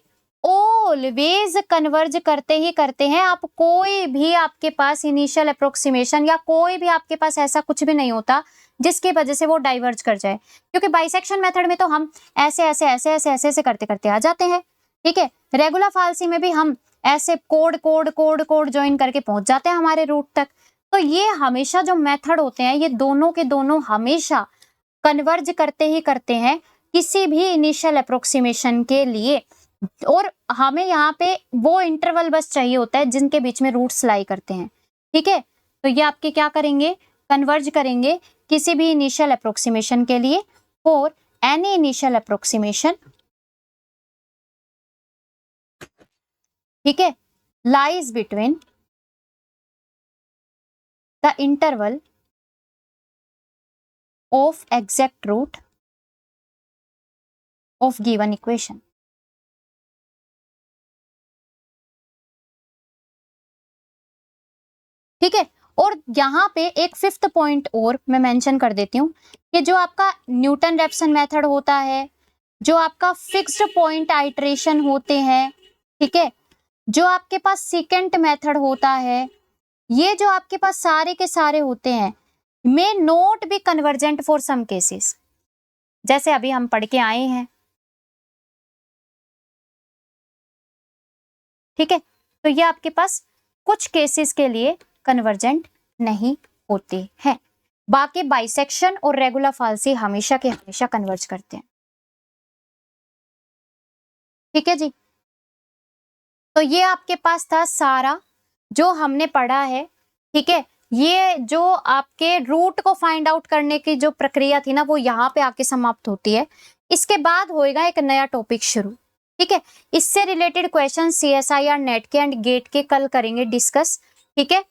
ऑलवेज कन्वर्ज करते ही करते हैं। आप कोई भी आपके पास इनिशियल अप्रोक्सीमेशन या कोई भी आपके पास ऐसा कुछ भी नहीं होता जिसकी वजह से वो डाइवर्ज कर जाए, क्योंकि बाइसेक्शन मेथड में तो हम ऐसे ऐसे ऐसे ऐसे ऐसे ऐसे करते करते आ जाते हैं, ठीक है। रेगुलर फाल्सी में भी हम ऐसे code code code code join करके पहुंच जाते हैं हमारे रूट तक। तो ये हमेशा जो मेथड होते हैं, ये दोनों के दोनों हमेशा कन्वर्ज करते ही करते हैं किसी भी इनिशियल अप्रोक्सीमेशन के लिए। और हमें यहाँ पे वो इंटरवल बस चाहिए होता है जिनके बीच में रूट्स लाई करते हैं, ठीक है। तो ये आपके क्या करेंगे, कन्वर्ज करेंगे किसी भी इनिशियल अप्रोक्सीमेशन के लिए। और एनी इनिशियल अप्रोक्सीमेशन, ठीक है, lies between the interval of exact root of given equation. ठीक है। और यहाँ पे एक फिफ्थ पॉइंट और मैं मेंशन कर देती हूँ कि जो आपका न्यूटन रेप्सन मेथड होता है, जो आपका फिक्स्ड पॉइंट आइटरेशन होते हैं, ठीक है, जो आपके पास सीकेंट मेथड होता है, ये जो आपके पास सारे के सारे होते हैं may not be convergent for some cases, जैसे अभी हम पढ़ के आए हैं, ठीक है। तो ये आपके पास कुछ केसेस के लिए कन्वर्जेंट नहीं होते हैं, बाकी बाइसेक्शन और रेगुलर फाल्सी हमेशा के हमेशा कन्वर्ज करते हैं, ठीक है जी। तो ये आपके पास था सारा जो हमने पढ़ा है, ठीक है। ये जो आपके रूट को फाइंड आउट करने की जो प्रक्रिया थी ना, वो यहाँ पे आके समाप्त होती है। इसके बाद होएगा एक नया टॉपिक शुरू, ठीक है। इससे रिलेटेड क्वेश्चन CSIR नेट के एंड गेट के कल करेंगे डिस्कस, ठीक है।